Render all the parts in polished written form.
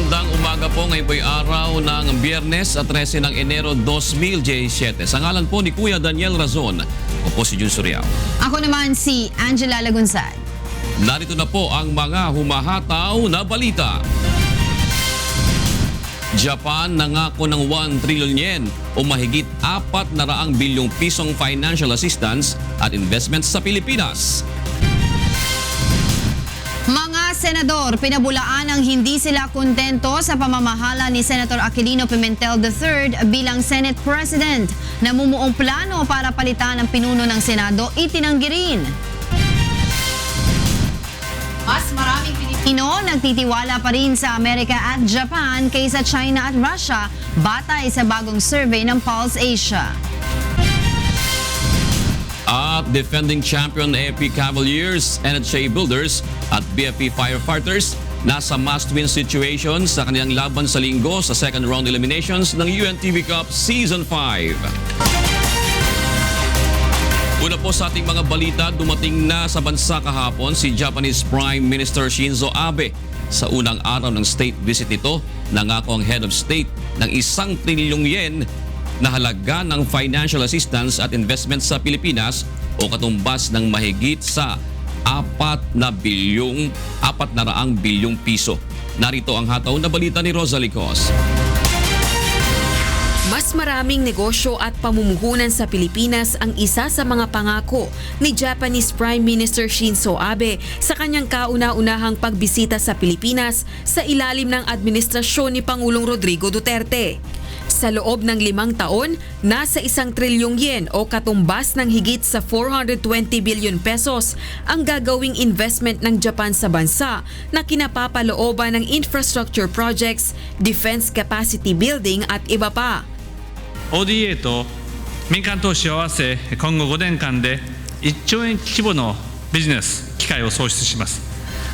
Magandang umaga po. Ngayon po'y araw ng Biyernes at 13 ng Enero 2017. Sa ngalan po ni Kuya Daniel Razon, o po si Jun Suriao. Ako naman si Angela Lagunsad. Narito na po ang mga humahataw na balita. Japan nangako ng 1 trillion yen o mahigit 400 bilyong pisong financial assistance at investments sa Pilipinas. Mga senador, pinabulaan ang hindi sila kontento sa pamamahala ni Senator Aquilino Pimentel III bilang Senate President. Namumuong plano para palitan ang pinuno ng Senado, itinanggi rin. Mas maraming Pilipino nagtitiwala pa rin sa Amerika at Japan kaysa China at Russia, batay sa bagong survey ng Pulse Asia. At defending champion AFP Cavaliers, NHA Builders at BFP Firefighters nasa must-win situation sa kanilang laban sa linggo sa second round eliminations ng UNTV Cup Season 5. Una po sa ating mga balita, dumating na sa bansa kahapon si Japanese Prime Minister Shinzo Abe. Sa unang araw ng state visit nito, nangako ang head of state ng 1 trilyong yen na halaga ng financial assistance at investment sa Pilipinas o katumbas ng mahigit sa 400 bilyong piso. Narito ang hataw na balita ni Rosalie Cos. Mas maraming negosyo at pamumuhunan sa Pilipinas ang isa sa mga pangako ni Japanese Prime Minister Shinzo Abe sa kanyang kauna-unahang pagbisita sa Pilipinas sa ilalim ng administrasyon ni Pangulong Rodrigo Duterte. Sa loob ng 5 taon, nasa 1 trilyong yen o katumbas ng higit sa 420 billion pesos ang gagawing investment ng Japan sa bansa na kinapapalooban ng infrastructure projects, defense capacity building at iba pa. ODA と民間投資を合わせ今後5年間で1兆円規模のビジネス機会を創出します。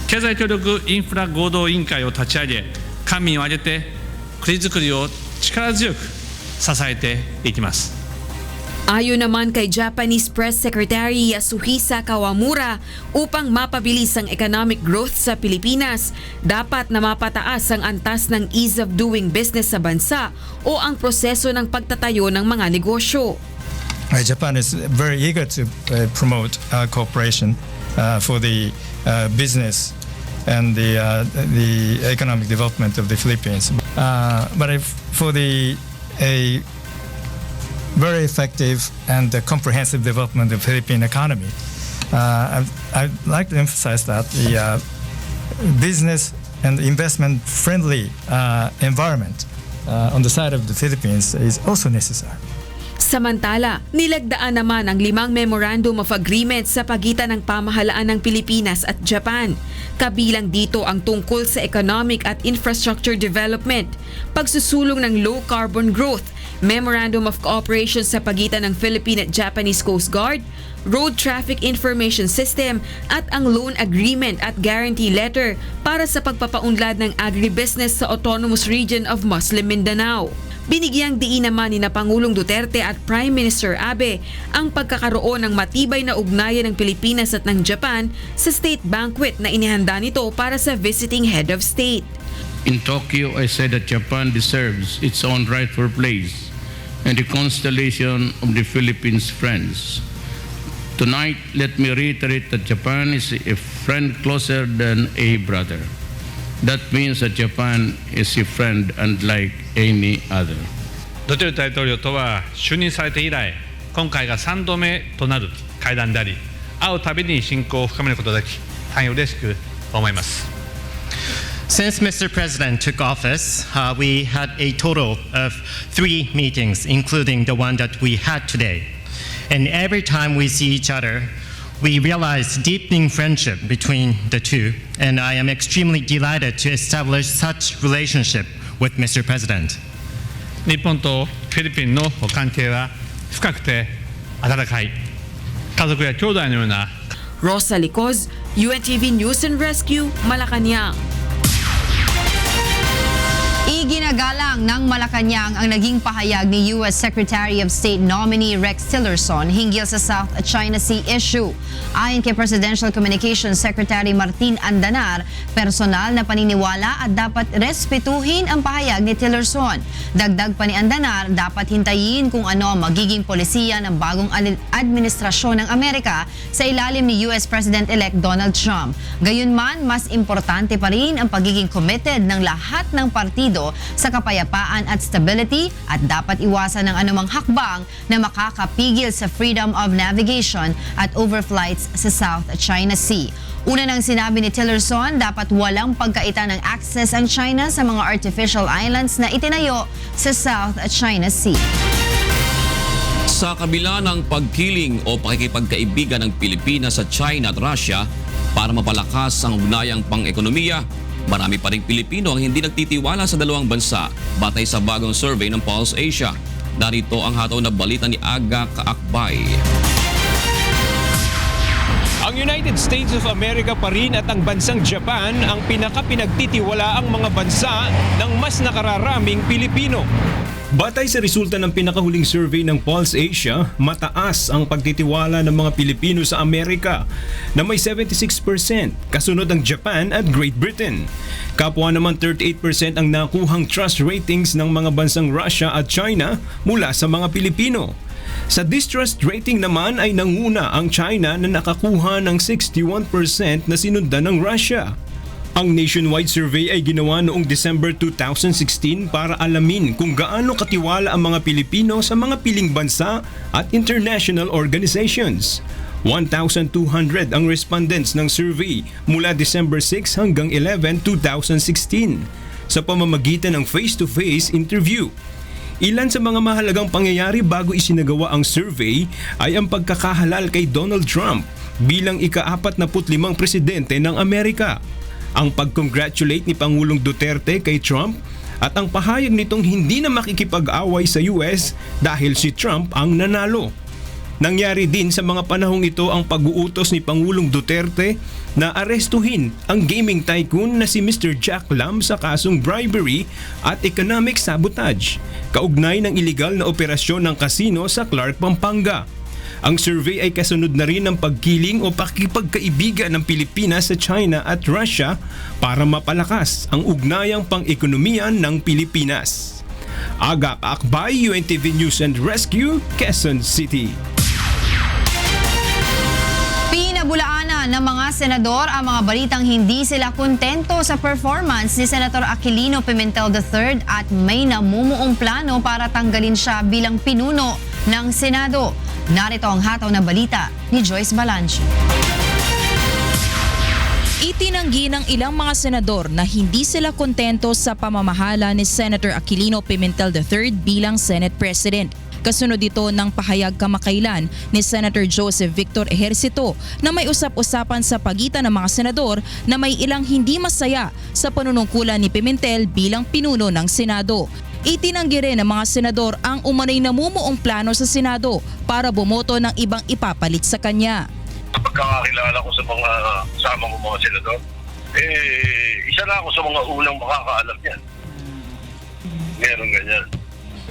経済協力インフラ合同委員会を立ち上げ、官民を挙げて国づくりを力強く支えていきます。Ayon naman kay Japanese Press Secretary Yasuhisa Kawamura, upang mapabilis ang economic growth sa Pilipinas, dapat na mapataas ang antas ng ease of doing business sa bansa o ang proseso ng pagtatayo ng mga negosyo. Japan is very eager to promote cooperation for the business and the economic development of the Philippines. But for the very effective and comprehensive development of the Philippine economy, I'd like to emphasize that the business and investment-friendly environment on the side of the Philippines is also necessary. Samantala, nilagdaan naman ang 5 Memorandum of Agreement sa pagitan ng pamahalaan ng Pilipinas at Japan. Kabilang dito ang tungkol sa economic at infrastructure development, pagsusulong ng low carbon growth, Memorandum of Cooperation sa pagitan ng Philippine at Japanese Coast Guard, Road Traffic Information System at ang Loan Agreement at Guarantee Letter para sa pagpapaunlad ng agribusiness sa Autonomous Region of Muslim Mindanao. Binigyang diin naman ni na Pangulong Duterte at Prime Minister Abe ang pagkakaroon ng matibay na ugnayan ng Pilipinas at ng Japan sa state banquet na inihanda nito para sa visiting head of state. In Tokyo, I said that Japan deserves its own rightful place in the constellation of the Philippines' friends. Tonight, let me reiterate that Japan is a friend closer than a brother. That means that Japan is a friend unlike any other. ドゥテルテ大統領とは就任されて以来、今回が3度目となる会談であり、会うたびに親交を深めることができ、大変嬉しく思います。Since Mr. President took office, we had a total of 3 meetings, including the one that we had today. And every time we see each other, we realize deepening friendship between the two, and I am extremely delighted to establish such relationship with Mr. President. 日本とフィリピンの関係は深くて温かい、家族や兄弟のような。 Rosalie Cos, UNTV News and Rescue, Malacanang. Iginagalang ng Malacanang ang naging pahayag ni U.S. Secretary of State nominee Rex Tillerson hinggil sa South China Sea issue. Ayon kay Presidential Communications Secretary Martin Andanar, personal na paniniwala at dapat respetuhin ang pahayag ni Tillerson. Dagdag pa ni Andanar, dapat hintayin kung ano ang magiging polisiya ng bagong administrasyon ng Amerika sa ilalim ni U.S. President-elect Donald Trump. Gayunman, mas importante pa rin ang pagiging committed ng lahat ng partido sa kapayapaan at stability at dapat iwasan ng anumang hakbang na makakapigil sa freedom of navigation at overflights sa South China Sea. Una nang sinabi ni Tillerson, dapat walang pagkaita ng access ang China sa mga artificial islands na itinayo sa South China Sea. Sa kabila ng pagkiling o pakikipagkaibigan ng Pilipinas sa China at Russia para mapalakas ang ugnayang pang-ekonomiya, marami pa ring Pilipino ang hindi nagtitiwala sa dalawang bansa batay sa bagong survey ng Pulse Asia. Narito ang hataw na balita ni Aga Kaakbay. Ang United States of America pa rin at ang bansang Japan ang pinagtitiwalaang mga bansa ng mas nakararaming Pilipino. Batay sa resulta ng pinakahuling survey ng Pulse Asia, mataas ang pagtitiwala ng mga Pilipino sa Amerika na may 76%, kasunod ang Japan at Great Britain. Kapwa naman 38% ang nakuhang trust ratings ng mga bansang Russia at China mula sa mga Pilipino. Sa distrust rating naman ay nanguna ang China na nakakuha ng 61% na sinundan ng Russia. Ang nationwide survey ay ginawa noong December 2016 para alamin kung gaano katiwala ang mga Pilipino sa mga piling bansa at international organizations. 1,200 ang respondents ng survey mula December 6 hanggang 11, 2016 sa pamamagitan ng face-to-face interview. Ilan sa mga mahalagang pangyayari bago isinagawa ang survey ay ang pagkakahalal kay Donald Trump bilang ika-45 presidente ng Amerika, ang pag-congratulate ni Pangulong Duterte kay Trump at ang pahayag nitong hindi na makikipag-away sa US dahil si Trump ang nanalo. Nangyari din sa mga panahong ito ang pag-uutos ni Pangulong Duterte na arestuhin ang gaming tycoon na si Mr. Jack Lam sa kasong bribery at economic sabotage, kaugnay ng iligal na operasyon ng kasino sa Clark, Pampanga. Ang survey ay kasunod na rin ng pagkiling o pakikipagkaibigan ng Pilipinas sa China at Russia para mapalakas ang ugnayang pang-ekonomiya ng Pilipinas. Aga Kaakbay, UNTV News and Rescue, Quezon City. Pinabulaanan ng mga senador ang mga balitang hindi sila kontento sa performance ni Senator Aquilino Pimentel III at may namumuong plano para tanggalin siya bilang pinuno ng Senado. Narito ang hataw na balita ni Joyce Balancho. Itinanggi ng ilang mga senador na hindi sila kontento sa pamamahala ni Senator Aquilino Pimentel III bilang Senate President. Kasunod dito ng pahayag kamakailan ni Senator Joseph Victor Ejercito na may usap-usapan sa pagitan ng mga senador na may ilang hindi masaya sa panunungkulan ni Pimentel bilang pinuno ng Senado. Itinanggi rin ng mga senador ang umanay namumuong plano sa Senado para bumoto ng ibang ipapalit sa kanya. Pagkakakilala ko sa mga kasama ko mga senador, isa na ako sa mga unang makakaalam yan. Meron ganyan.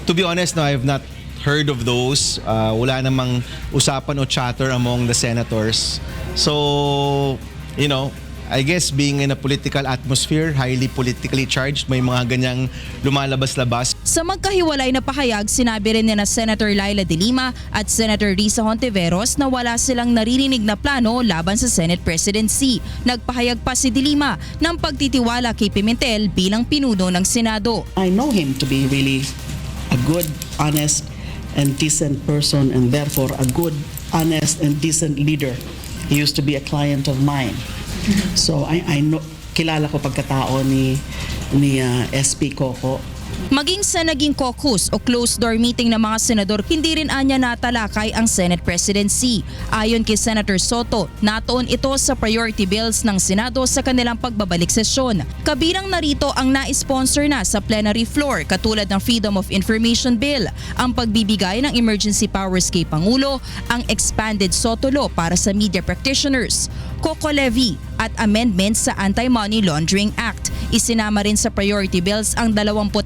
To be honest, no, I have not heard of those. Wala namang usapan o chatter among the senators. So, you know, I guess being in a political atmosphere, highly politically charged, may mga ganyang lumalabas-labas. Sa magkahiwalay na pahayag, sinabi rin ni na Senator Laila De Lima at Senator Risa Hontiveros na wala silang naririnig na plano laban sa Senate presidency. Nagpahayag pa si De Lima ng pagtitiwala kay Pimentel bilang pinuno ng Senado. I know him to be really a good, honest, and decent person, and therefore a good, honest, and decent leader. He used to be a client of mine. So I know, kilala ko pagkatao ni SP Coco. Maging sa naging caucus o closed-door meeting ng mga senador, hindi rin anya natalakay ang Senate presidency. Ayon kay Senator Soto, natuon ito sa priority bills ng Senado sa kanilang pagbabalik sesyon. Kabilang narito ang na-sponsor na sa plenary floor katulad ng Freedom of Information Bill, ang pagbibigay ng emergency powers kay Pangulo, ang expanded SOTO law para sa media practitioners, COCO levy at amendments sa Anti-Money Laundering Act. Isinama rin sa priority bills ang 24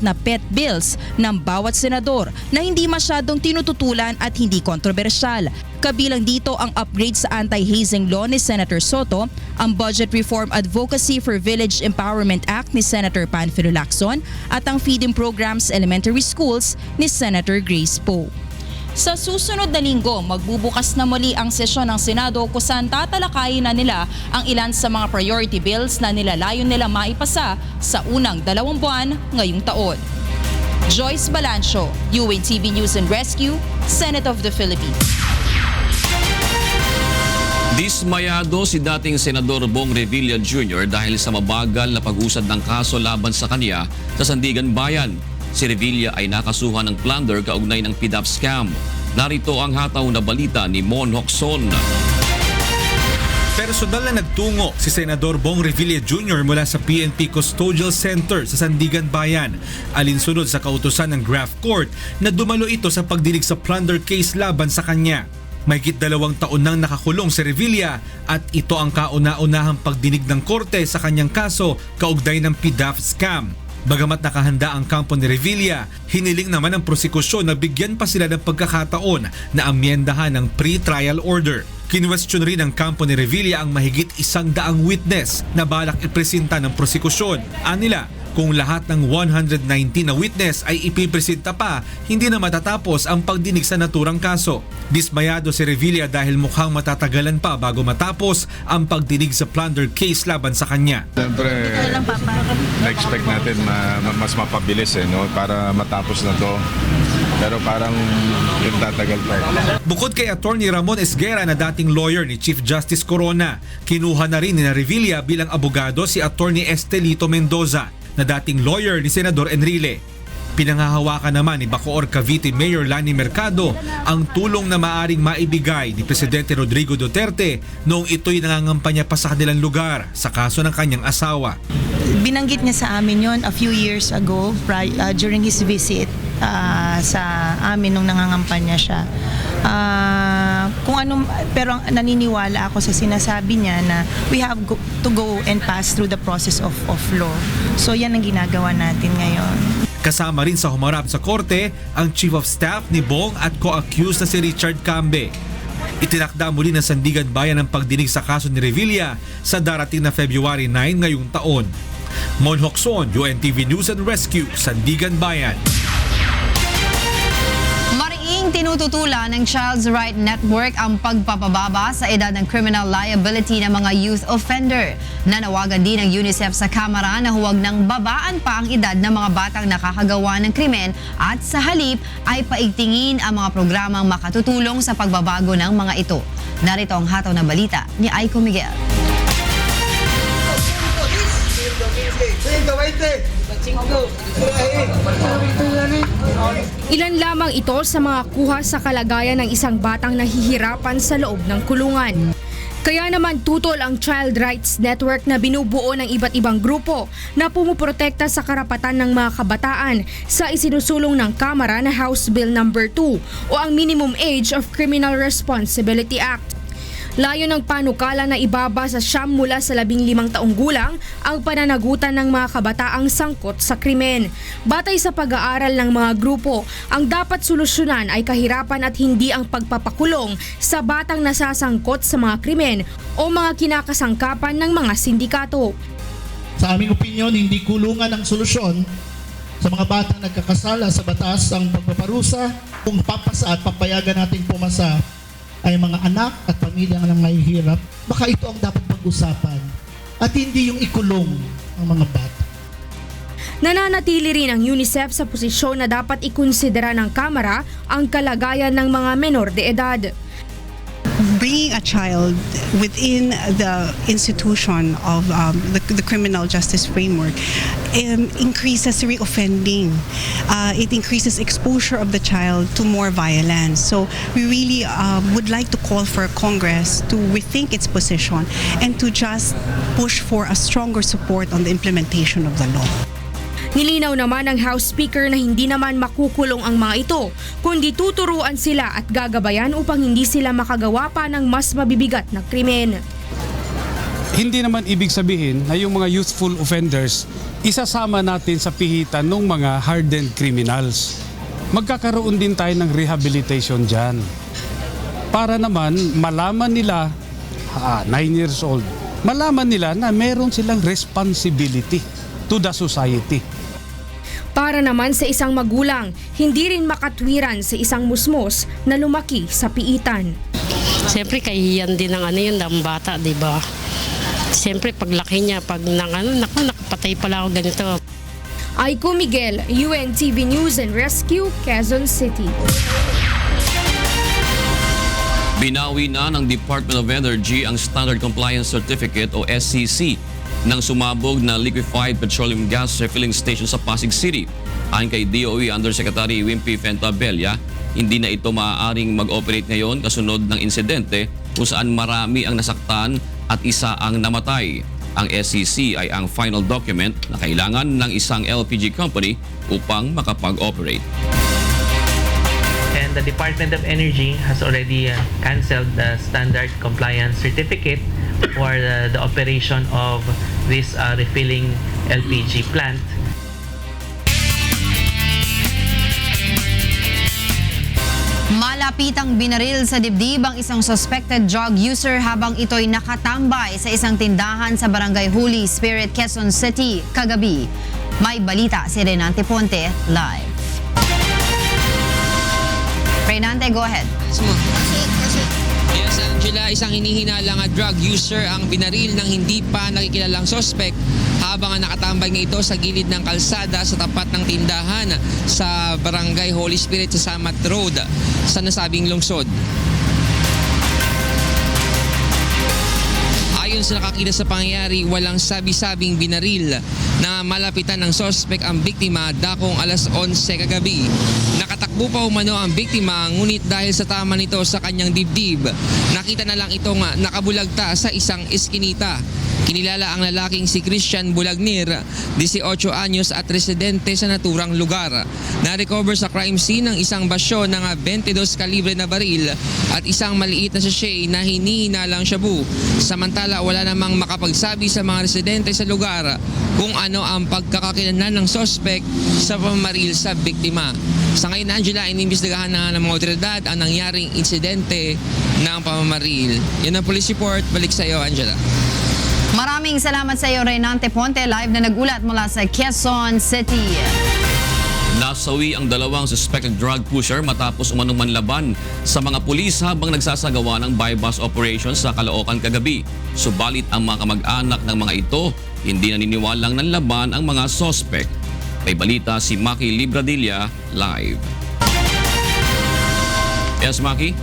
na pet bills ng bawat senador na hindi masyadong tinututulan at hindi kontrobersyal. Kabilang dito ang upgrade sa anti-hazing law ni Senator Soto, ang Budget Reform Advocacy for Village Empowerment Act ni Senator Panfilo Lacson at ang feeding programs elementary schools ni Senator Grace Poe. Sa susunod na linggo, magbubukas na muli ang sesyon ng Senado kung saan tatalakayin na nila ang ilan sa mga priority bills na nilalayon nila maipasa sa unang 2 buwan ngayong taon. Joyce Balancio, UNTV News and Rescue, Senate of the Philippines. Dismayado si dating Senador Bong Revilla Jr. dahil sa mabagal na pag-usad ng kaso laban sa kanya sa Sandigan Bayan. Si Revilla ay nakasuhan ng plunder kaugnay ng PDAP scam. Narito ang hataw na balita ni Mon Hocson. Personal na nagtungo si Senador Bong Revilla Jr. mula sa PNP Custodial Center sa Sandigan Bayan, alinsunod sa kautusan ng Graft Court na dumalo ito sa pagdinig sa plunder case laban sa kanya. Mahigit 2 taon nang nakakulong si Revilla at ito ang kauna-unahang pagdinig ng korte sa kanyang kaso kaugnay ng PDAP scam. Bagamat nakahanda ang kampo ni Revilla, hiniling naman ng prosekusyon na bigyan pa sila ng pagkakataon na amyendahan ng pre-trial order. Kinwestiyon rin ng kampo ni Revilla ang mahigit 100 witness na balak ipresenta ng prosekusyon. Anila, kung lahat ng 119 na witness ay ipipresenta pa, hindi na matatapos ang pagdinig sa naturang kaso. Dismayado si Revilla dahil mukhang matatagalan pa bago matapos ang pagdinig sa plunder case laban sa kanya. Siyempre, na-expect natin mas mapabilis no? Para matapos na to. Pero parang yung tatagal pa. Bukod kay Attorney Ramon Esguera na dating lawyer ni Chief Justice Corona, kinuha na rin ni Revilla bilang abogado si Attorney Estelito Mendoza na dating lawyer ni Senador Enrile. Pinanghahawakan naman ni Bacoor Cavite Mayor Lani Mercado ang tulong na maaring maibigay ni Presidente Rodrigo Duterte noong ito'y nangangampanya pa sa kanilang lugar sa kaso ng kanyang asawa. Binanggit niya sa amin yon a few years ago during his visit sa amin nung nangangampanya siya. Pero naniniwala ako sa sinasabi niya na we have to go and pass through the process of law. So yan ang ginagawa natin ngayon. Kasama rin sa humarap sa korte ang Chief of Staff ni Bong at co-accused na si Richard Cambe. Itinakda muli ng Sandigan Bayan ang pagdinig sa kaso ni Revilla sa darating na February 9 ngayong taon. Mon Hocson, UNTV News and Rescue, Sandigan Bayan. Tinututulan ng Child's Right Network ang pagpapababa sa edad ng criminal liability ng mga youth offender. Nanawagan din ng UNICEF sa Kamara na huwag nang babaan pa ang edad ng mga batang nakakagawa ng krimen at sa halip ay paigtingin ang mga programang makatutulong sa pagbabago ng mga ito. Narito ang hataw na balita ni Aiko Miguel. Ilan lamang ito sa mga kuha sa kalagayan ng isang batang nahihirapan sa loob ng kulungan. Kaya naman tutol ang Child Rights Network na binubuo ng iba't ibang grupo na pumuprotekta sa karapatan ng mga kabataan sa isinusulong ng Kamara na House Bill No. 2 o ang Minimum Age of Criminal Responsibility Act. Layo ng panukala na ibaba sa 9 mula sa 15 taong gulang ang pananagutan ng mga kabataang sangkot sa krimen. Batay sa pag-aaral ng mga grupo, ang dapat solusyonan ay kahirapan at hindi ang pagpapakulong sa batang nasasangkot sa mga krimen o mga kinakasangkapan ng mga sindikato. Sa aming opinyon, hindi kulungan ang solusyon sa mga batang nagkakasala sa batas ang pagpaparusa. Kung papasa at papayagan natin pumasa ay mga anak at pamilya ng mahihirap, baka ito ang dapat pag-usapan at hindi yung ikulong ang mga bata. Nananatili rin ang UNICEF sa posisyon na dapat ikonsidera ng Kamara ang kalagayan ng mga menor de edad. Bringing a child within the institution of the criminal justice framework increases reoffending. It increases exposure of the child to more violence. So we really would like to call for Congress to rethink its position and to just push for a stronger support on the implementation of the law. Nilinaw naman ng House Speaker na hindi naman makukulong ang mga ito, kundi tuturuan sila at gagabayan upang hindi sila makagawa pa ng mas mabibigat na krimen. Hindi naman ibig sabihin na yung mga youthful offenders isasama natin sa pihitan ng mga hardened criminals. Magkakaroon din tayo ng rehabilitation dyan. Para naman malaman nila, 9 years old, malaman nila na meron silang responsibility to the society. Para naman sa isang magulang, hindi rin makatwiran sa isang musmos na lumaki sa piitan. Siyempre kahihiyan din ng bata, di ba? Siyempre paglaki niya, pag nakapatay pala ako ganito. Aiko Miguel, UNTV News and Rescue, Quezon City. Binawi na ng Department of Energy ang Standard Compliance Certificate o SCC ng sumabog na liquefied petroleum gas refilling station sa Pasig City. Ayon kay DOE Undersecretary Wimpy Fentabella, hindi na ito maaaring mag-operate ngayon kasunod ng insidente kung saan marami ang nasaktan at isa ang namatay. Ang SCC ay ang final document na kailangan ng isang LPG company upang makapag-operate. And the Department of Energy has already canceled the standard compliance certificate for the operation of this refilling LPG plant. Malapitang binaril sa dibdib ang isang suspected drug user habang ito'y nakatambay sa isang tindahan sa Barangay Holy Spirit, Quezon City, kagabi. May balita si Renante Ponte live. Renante, go ahead. Yes, Angela, isang hinihinalang drug user ang binaril ng hindi pa nakikilalang suspect habang nakatambay nga ito sa gilid ng kalsada sa tapat ng tindahan sa Barangay Holy Spirit sa Samat Road sa nasabing lungsod. Ayon sa nakakita sa pangyayari, walang sabi-sabing binaril na malapitan ng suspect ang biktima dakong alas 11 kagabi. Nakatakbo pa umano ang biktima ngunit dahil sa tama nito sa kanyang dibdib, nakita na lang itong nakabulagta sa isang eskinita. Kinilala ang lalaking si Christian Bulagnir, 18 anyos at residente sa naturang lugar. Na-recover sa crime scene ng isang basyo ng 22 kalibre na baril at isang maliit na sachet na hinihinalang shabu. Samantala, wala namang makapagsabi sa mga residente sa lugar kung ano ang pagkakakilanlan ng suspect sa pamamaril sa biktima. Sa ngayon, Angela, inimbestigahan na ng mga otoridad ang nangyaring insidente ng pamamaril. Yan ang police report. Balik sa iyo, Angela. Maraming salamat sa iyo, Renante Ponte, live na nagulat mula sa Quezon City. Nasawi ang dalawang suspected drug pusher matapos umanong manlaban sa mga pulis habang nagsasagawa ng buy-bust operation sa Caloocan kagabi. Subalit ang mga kamag-anak ng mga ito, hindi naniniwalang nanlaban ang mga suspect. May balita si Maki Libradilla live. Yes, Maki?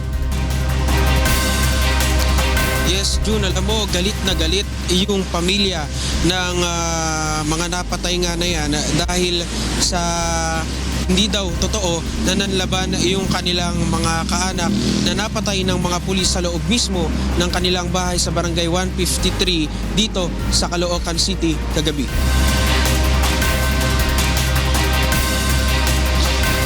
Yes, June, alam mo, galit na galit yung pamilya ng mga napatay nga na yan dahil sa hindi daw totoo na nanlaban yung kanilang mga kaanak na napatay ng mga pulis sa loob mismo ng kanilang bahay sa Barangay 153 dito sa Caloocan City kagabi.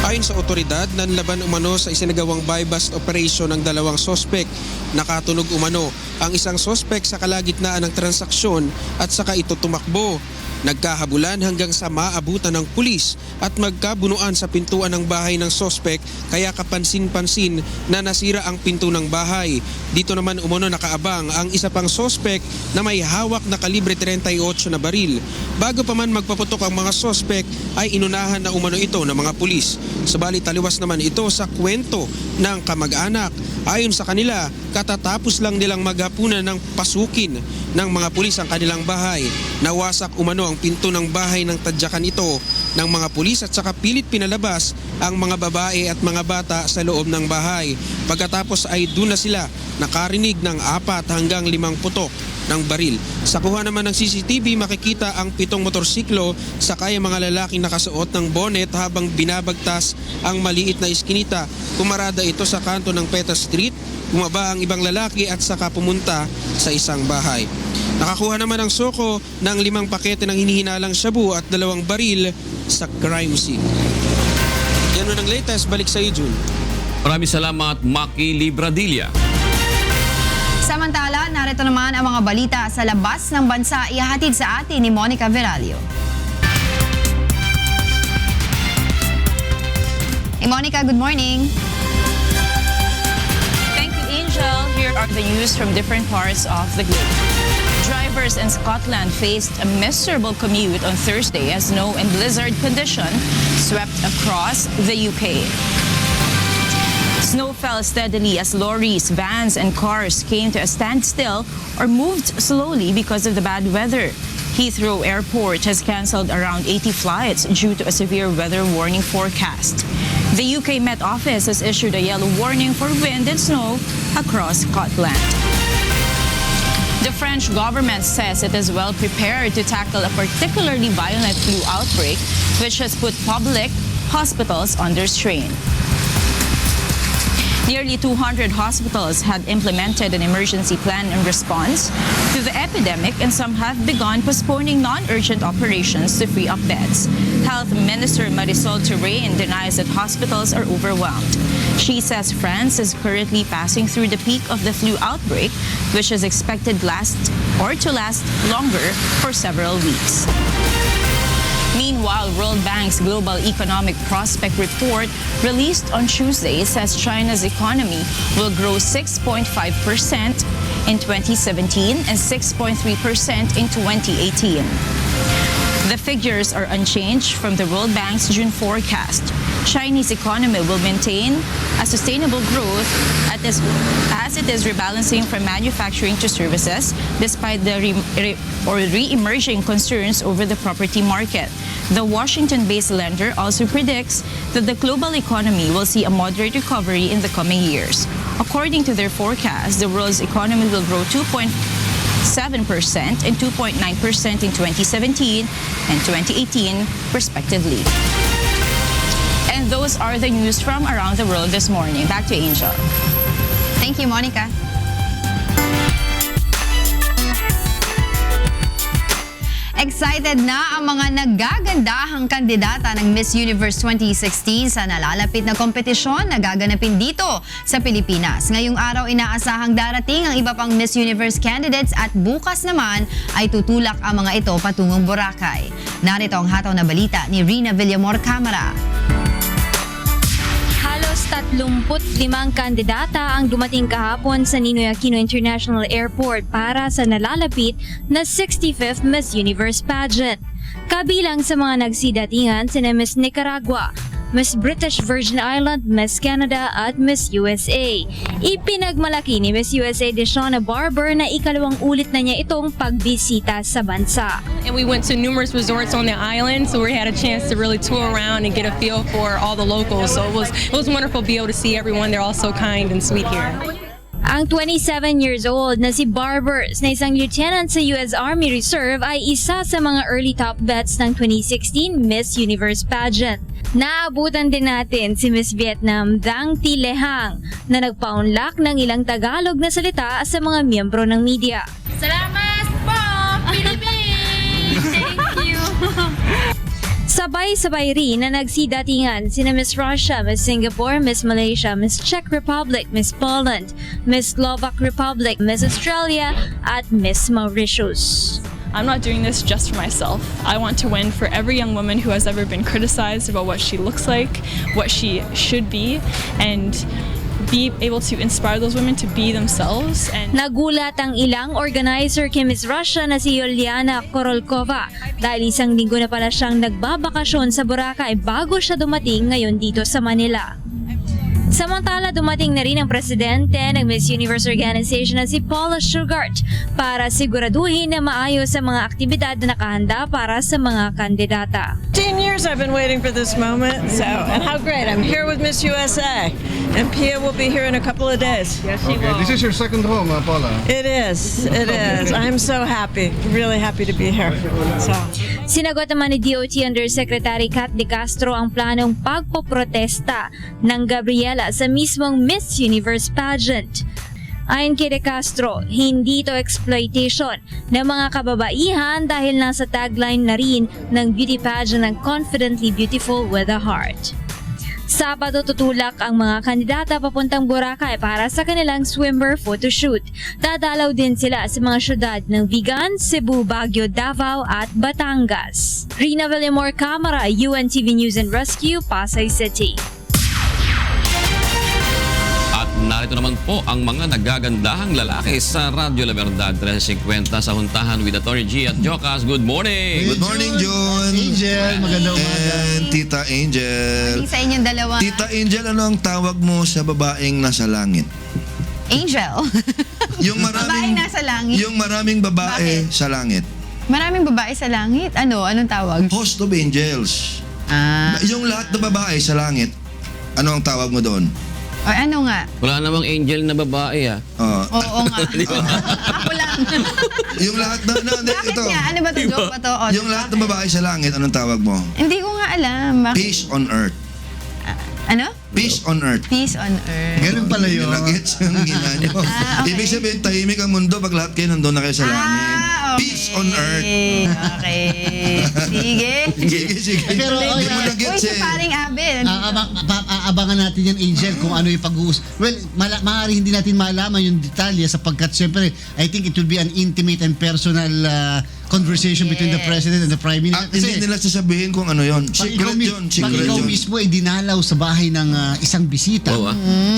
Ayon sa otoridad, nanlaban umano sa isinagawang buy-bust operation ng dalawang sospek. Nakatunog umano ang isang sospek sa kalagitnaan ng transaksyon at saka ito tumakbo. Nagkahabulan hanggang sa maabutan ng pulis at magkabunuan sa pintuan ng bahay ng sospek kaya kapansin-pansin na nasira ang pinto ng bahay. Dito naman umano nakaabang ang isa pang sospek na may hawak na kalibre 38 na baril. Bago pa man magpaputok ang mga sospek ay inunahan na umano ito ng mga pulis. Subalit taliwas naman ito sa kwento ng kamag-anak. Ayon sa kanila, katatapos lang nilang maghapunan ng pasukin ng mga pulis ang kanilang bahay. Nawasak umano ang pinto ng bahay ng tadyakan ito ng mga pulis at saka pilit pinalabas ang mga babae at mga bata sa loob ng bahay. Pagkatapos ay doon na sila nakarinig ng 4 hanggang 5 putok ng baril. Sa kuha naman ng CCTV, makikita ang 7 motorsiklo sakay ang mga lalaking nakasuot ng bonnet habang binabagtas ang maliit na iskinita. Pumarada ito sa kanto ng Peta Street, bumaba ang ibang lalaki at saka pumunta sa isang bahay. Nakakuha naman ang soko ng 5 pakete ng hinihinalang shabu at 2 baril sa crime scene. Yan ang latest. Balik sa iyo, June. Maraming salamat, Maki Libradilla. Samantala, narito naman ang mga balita sa labas ng bansa, ihahatid sa atin ni Monica Veralio. Hey Monica, good morning. Thank you, Angel. Here are the news from different parts of the globe. Drivers in Scotland faced a miserable commute on Thursday as snow and blizzard condition swept across the UK. Snow fell steadily as lorries, vans, and cars came to a standstill or moved slowly because of the bad weather. Heathrow Airport has cancelled around 80 flights due to a severe weather warning forecast. The UK Met Office has issued a yellow warning for wind and snow across Scotland. The French government says it is well prepared to tackle a particularly violent flu outbreak, which has put public hospitals under strain. Nearly 200 hospitals had implemented an emergency plan in response to the epidemic, and some have begun postponing non-urgent operations to free up beds. Health Minister Marisol Touraine denies that hospitals are overwhelmed. She says France is currently passing through the peak of the flu outbreak, which is expected to last longer for several weeks. Meanwhile, World Bank's Global Economic Prospect Report released on Tuesday says China's economy will grow 6.5% in 2017 and 6.3% in 2018. The figures are unchanged from the World Bank's June forecast. Chinese economy will maintain a sustainable growth as it is rebalancing from manufacturing to services despite the re-emerging concerns over the property market. The Washington-based lender also predicts that the global economy will see a moderate recovery in the coming years. According to their forecast, the world's economy will grow 2.7% and 2.9% in 2017 and 2018, respectively. And those are the news from around the world this morning. Back to Angel. Thank you, Monica. Excited na ang mga naggagandahang kandidata ng Miss Universe 2016 sa nalalapit na kompetisyon na gaganapin dito sa Pilipinas. Ngayong araw inaasahang darating ang iba pang Miss Universe candidates at bukas naman ay tutulak ang mga ito patungong Boracay. Narito ang hataw na balita ni Rina Villamor Camara. Halos 35 kandidata ang dumating kahapon sa Ninoy Aquino International Airport para sa nalalapit na 65th Miss Universe pageant. Kabilang sa mga nagsidatingan sina Miss Nicaragua, Miss British Virgin Island, Miss Canada at Miss USA. Ipinagmalaki ni Miss USA Deshona Barber na ikalawang ulit na niya itong pagbisita sa bansa. And we went to numerous resorts on the island, so we had a chance to really tour around and get a feel for all the locals. So it was wonderful to be able to see everyone. They're all so kind and sweet here. Ang 27 years old na si Barbers na isang lieutenant sa US Army Reserve ay isa sa mga early top bets ng 2016 Miss Universe pageant. Naabutan din natin si Miss Vietnam Dang Thi Lehang na nagpaunlak ng ilang Tagalog na salita sa mga miyembro ng media. Salamat po, Philippines! Thank you! Sabay-sabay rin na nagsidatingan sina Miss Russia, Miss Singapore, Miss Malaysia, Miss Czech Republic, Miss Poland, Miss Slovak Republic, Miss Australia at Miss Mauritius. I'm not doing this just for myself. I want to win for every young woman who has ever been criticized about what she looks like, what she should be, and be able to inspire those women to be themselves. And nagulat ang ilang organizer kay Miss Russia na si Yuliana Korolkova dahil isang linggo na pala siyang nagbabakasyon sa Boracay bago siya dumating ngayon dito sa Manila. Samantala, dumating na rin ang presidente ng Miss Universe Organization na si Paula Shugart para siguraduhin na maayos ang mga aktibidad na nakahanda para sa mga kandidata. 10 years I've been waiting for this moment, and how great. I'm here with Miss USA, and Pia will be here in a couple of days. Yes, she will. This is your second home, Paula. It is. I'm so happy, really happy to be here. So. Sinagot naman ni DOT Undersecretary Kat De Castro ang planong pagpoprotesta ng Gabriela sa mismong Miss Universe pageant. Ayon kay De Castro, hindi ito exploitation ng mga kababaihan dahil nasa tagline na rin ng beauty pageant ng Confidently Beautiful with a Heart. Sabado tutulak ang mga kandidata papuntang Boracay para sa kanilang swimwear photoshoot. Dadalaw din sila sa mga syudad ng Vigan, Cebu, Baguio, Davao at Batangas. Rina Villamor Camara, UNTV News and Rescue, Pasay City. At narito naman po ang mga nagagandahang lalaki sa Radyo La Verdad 350 sa huntahan with Atty. G at Jocas. Good morning! Good morning, John. Angel, magandang umaga. And Tita Angel. Sa inyong dalawa. Tita Angel, ano ang tawag mo sa babaeng nasa langit? Angel. Yung Babaeng nasa langit. Yung maraming babae sa langit. Maraming babae sa langit? Anong tawag? Host of angels. Yung lahat ng babae sa langit, ano ang tawag mo doon? O ano nga? Wala namang angel na babae Oo nga. Ako lang. Yung lahat na, Bakit ito. nga? Ano ba ito? Joke ba ito? Yung lahat ng babae sa langit, anong tawag mo? Hindi ko nga alam. Bakit? Peace on earth. Ano? Peace on earth. Peace on earth. Ganun pala yun. Nag-gets yung ginanyo. Okay. Ibig sabihin, tahimik ang mundo pag lahat kayo nandun na kayo sa langit. Okay. Peace on earth. Okay. Sige. Sige. Pero, Hindi mo Uy, na-gets si eh. paring Abel. Abangan natin yan, Angel, kung ano yung pag-uus. Well, maaari hindi natin malaman yung detalye sapagkat siyempre, I think it will be an intimate and personal conversation between the President and the Prime Minister. Hindi nila sasabihin kung ano yon. Secret yun. Pag Secret ikaw yun. mismo ay dinalaw sa bahay ng isang bisita.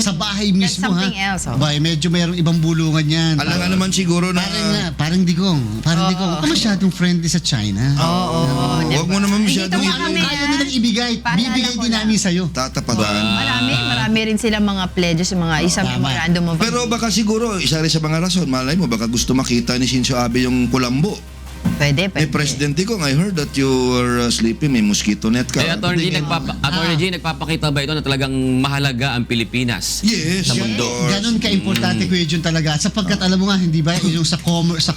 Sa bahay mismo, something else, Bay, medyo mayroong ibang bulungan yan. Alam nga naman siguro na... Parang digong. Huwag ka masyadong friendly sa China. Huwag mo naman masyadong... Kaya nilang ibigay. Bibigay din namin sa'yo. Tatapatan. Marami rin silang mga pledges, mga isang memorandum of... Pero baka siguro, isa rin sa mga rason, malay mo, baka gusto makita ni Shinzo Abe yung kulambo. Pwede. Presidente ko, I heard that you were sleeping, may mosquito net ka. Atty. G, nagpapakita ba ito na talagang mahalaga ang Pilipinas sa mundo? Ganon ka-importante ko yun talaga. Sapagkat alam mo nga, hindi ba, yung sa commerce,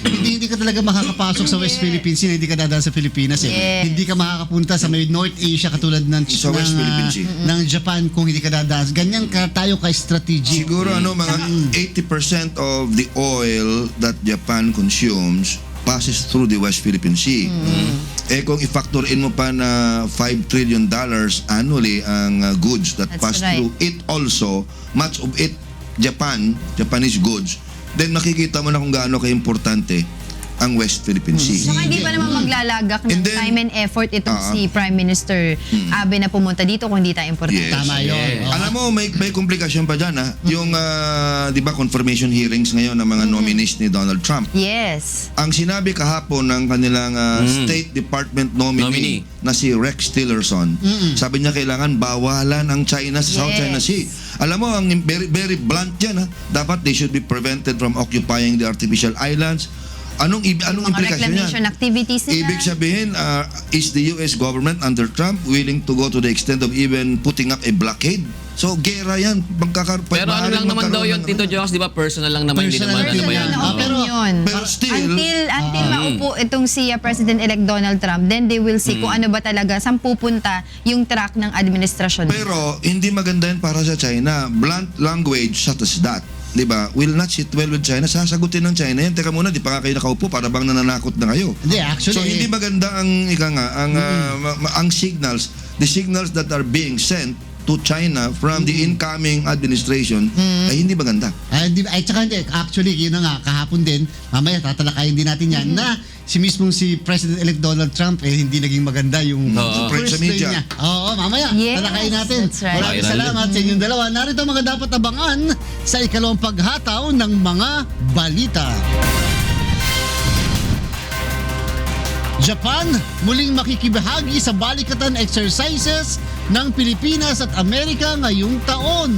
hindi ka talaga makakapasok sa West Philippines, hindi ka dadaan sa Pilipinas. Hindi ka makakapunta sa may North Asia katulad ng West Philippines. ng Japan kung hindi ka dadaan. Ganyan ka tayo ka-strategic. Siguro mga 80% of the oil that Japan consumes passes through the West Philippine Sea. Kung i-factor in mo pa na $5 trillion annually ang goods that pass through it also, much of it Japanese goods, then makikita mo na kung gaano ka-importante ang West Philippine Sea. Saka hindi pa naman maglalagak ng time and effort itong si Prime Minister Abe na pumunta dito kung hindi tayo importante. Tama yun. Alam mo, may komplikasyon pa dyan. Yung, di ba, confirmation hearings ngayon ng mga nominees ni Donald Trump. Yes. Ang sinabi kahapon ng kanilang State Department nominee na si Rex Tillerson, sabi niya kailangan bawalan ang China sa South China Sea. Alam mo, ang very, very blunt yan. Dapat they should be prevented from occupying the artificial islands. Anong implikasyon reclamation yan? activities nila. Ibig sabihin, is the US government under Trump willing to go to the extent of even putting up a blockade? So, gera yan. Pero ano lang naman daw yun, Tito Jocas, di ba? Personal lang naman. Pero still, until maupo itong si President-elect Donald Trump, then they will see kung ano ba talaga, saan pupunta yung track ng administrasyon. Pero, hindi maganda yan para sa China. Blunt language such as that, di ba, will not sit well with China. Sasagutin ng China yan. Teka muna, di pa kayo nakaupo para bang nananakot na kayo. Actually, so hindi maganda ang signals, the signals that are being sent to China from the incoming administration ay hindi maganda. Ay, tsaka hindi. Actually, yun na nga, kahapon din, mamaya tatalakayin din natin yan, na si President-elect Donald Trump, hindi naging maganda yung first day niya. Oo, mamaya, talakayin natin. Right. Maraming salamat sa inyong dalawa. Narito mga dapat abangan sa ikalawang paghataw ng mga balita. Japan muling makikibahagi sa balikatan exercises ng Pilipinas at Amerika ngayong taon.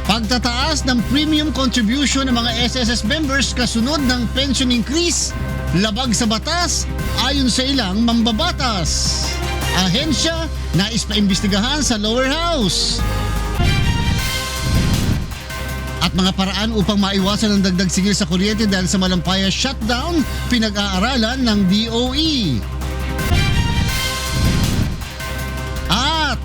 Pagtataas ng premium contribution ng mga SSS members kasunod ng pension increase, labag sa batas ayon sa ilang mambabatas. Ahensya nais paimbestigahan sa lower house. At mga paraan upang maiwasan ang dagdag sigil sa kuryente dahil sa malampaya shutdown, pinag-aaralan ng DOE. At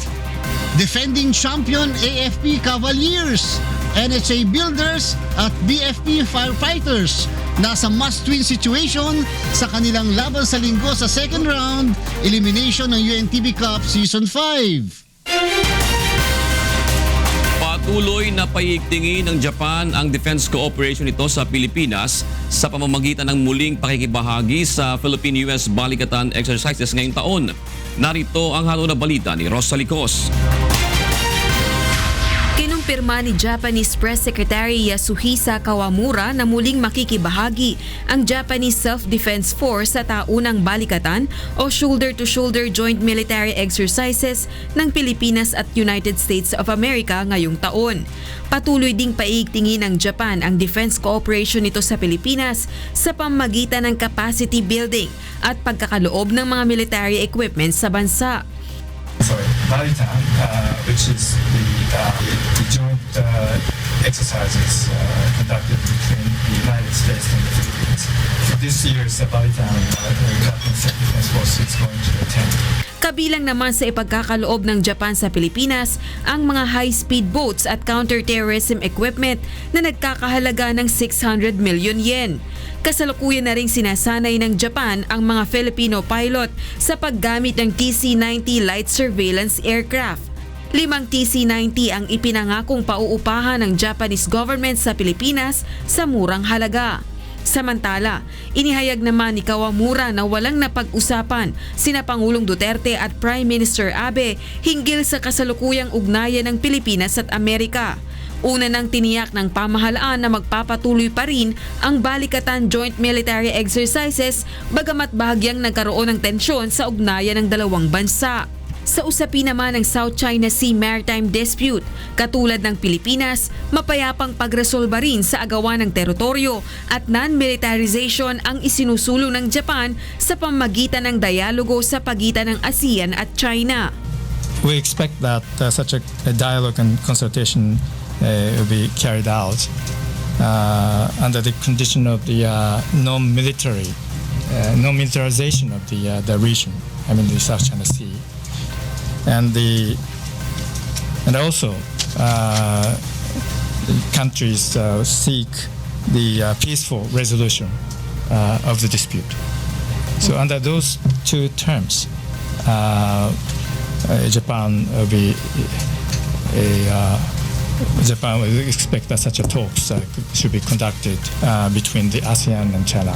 defending champion AFP Cavaliers, NHA Builders at BFP Firefighters. Nasa must-win situation sa kanilang laban sa linggo sa second round elimination ng UNTV Cup Season 5. Patuloy na paiigtingin ng Japan ang defense cooperation nito sa Pilipinas sa pamamagitan ng muling pakikibahagi sa Philippine-US Balikatan exercises ngayong taon. Narito ang halo na balita ni Rosalie Cos. Kinumpirma ni Japanese Press Secretary Yasuhisa Kawamura na muling makikibahagi ang Japanese Self-Defense Force sa taunang balikatan o shoulder-to-shoulder joint military exercises ng Pilipinas at United States of America ngayong taon. Patuloy ding paiigtingin ng Japan ang defense cooperation nito sa Pilipinas sa pamamagitan ng capacity building at pagkakaloob ng mga military equipment sa bansa. Balitan, which is the joint exercises conducted between the United States and the Philippines. For this year's Balitan, the Japanese Self-Defense Force is going to attend. Kabilang naman sa ipagkakaloob ng Japan sa Pilipinas ang mga high-speed boats at counter-terrorism equipment na nagkakahalaga ng 600 million yen. Kasalukuyan na ring sinasanay ng Japan ang mga Filipino pilot sa paggamit ng TC-90 light surveillance aircraft. 5 TC-90 ang ipinangakong pauupahan ng Japanese government sa Pilipinas sa murang halaga. Samantala, inihayag naman ni Kawamura na walang napag-usapan sina Pangulong Duterte at Prime Minister Abe hinggil sa kasalukuyang ugnayan ng Pilipinas at Amerika. Una nang tiniyak ng pamahalaan na magpapatuloy pa rin ang Balikatan Joint Military Exercises bagamat bahagyang nagkaroon ng tensyon sa ugnayan ng dalawang bansa. Sa usapin naman ng South China Sea Maritime Dispute, katulad ng Pilipinas, mapayapang pagresolba rin sa agawan ng teritoryo at non-militarization ang isinusulong ng Japan sa pamamagitan ng dialogo sa pagitan ng ASEAN at China. We expect that such a dialogue and consultation will be carried out under the condition of the non-militarization of the region, I mean the South China Sea. And also the countries seek the peaceful resolution of the dispute. So under those two terms, Japan will be Japan will expect that such a talks should be conducted between the ASEAN and China.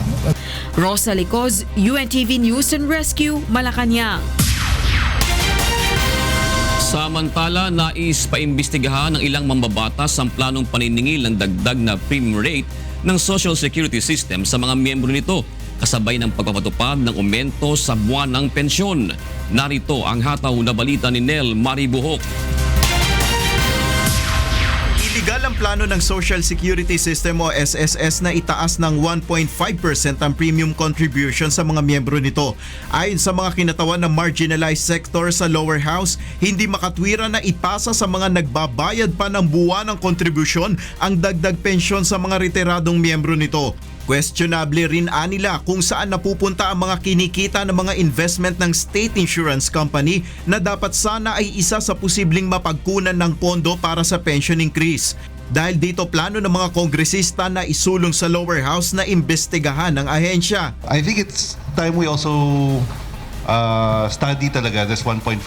Rosalie Cos, UNTV News and Rescue, Malacanang. Samantala, nais paimbestigahan ng ilang mambabatas ang planong paniningil ng dagdag na premium rate ng Social Security System sa mga miyembro nito kasabay ng pagpapatupad ng aumento sa buwan ng pensyon. Narito ang hataw na balita ni Nel Maribuhok. Iligal ang plano ng Social Security System o SSS na itaas ng 1.5% ang premium contribution sa mga miyembro nito. Ayon sa mga kinatawan ng marginalized sector sa lower house, hindi makatwiran na ipasa sa mga nagbabayad pa ng buwan ng kontribusyon ang dagdag pensyon sa mga retiradong miyembro nito. Questionable rin anila kung saan napupunta ang mga kinikita ng mga investment ng state insurance company na dapat sana ay isa sa posibleng mapagkunan ng pondo para sa pension increase. Dahil dito plano ng mga kongresista na isulong sa lower house na imbestigahan ng ahensya. I think it's time we also study talaga this 1.5%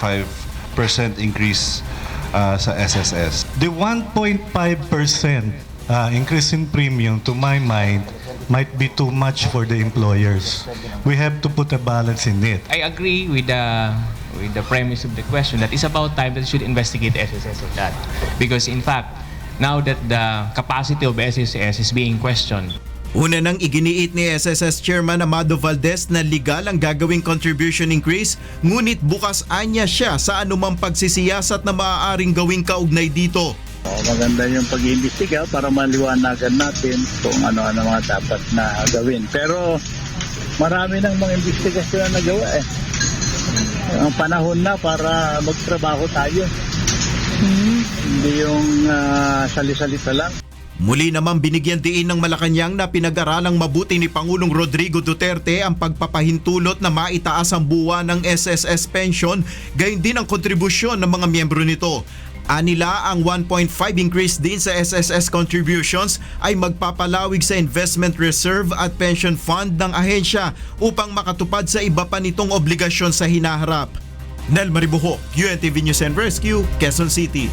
increase sa SSS. The 1.5% increase in premium, to my mind, might be too much for the employers. We have to put a balance in it. I agree with the premise of the question that it's about time that you should investigate SSS of that. Because in fact, now that the capacity of SSS is being questioned, Una nang iginiit ni SSS Chairman Amado Valdez na legal ang gagawing contribution increase, ngunit bukas anya siya sa anumang pagsisiyasat na maaaring gawing kaugnay dito. Maganda yung pag-iimbestiga para maliwanagan natin kung ano-ano mga dapat na gawin. Pero marami nang mga investigasyon na nagawa eh. Ang panahon na para magtrabaho tayo. Hindi yung sali-salita lang. Muli namang binigyan diin ng Malacanang na pinag-aralang mabuti ni Pangulong Rodrigo Duterte ang pagpapahintulot na maitaas ang buwan ng SSS pension, gayon din ang kontribusyon ng mga miyembro nito. Anila ang 1.5 increase din sa SSS contributions ay magpapalawig sa investment reserve at pension fund ng ahensya upang makatupad sa iba pa nitong obligasyon sa hinaharap. Nel Maribuho, UNTV News and Rescue, Quezon City.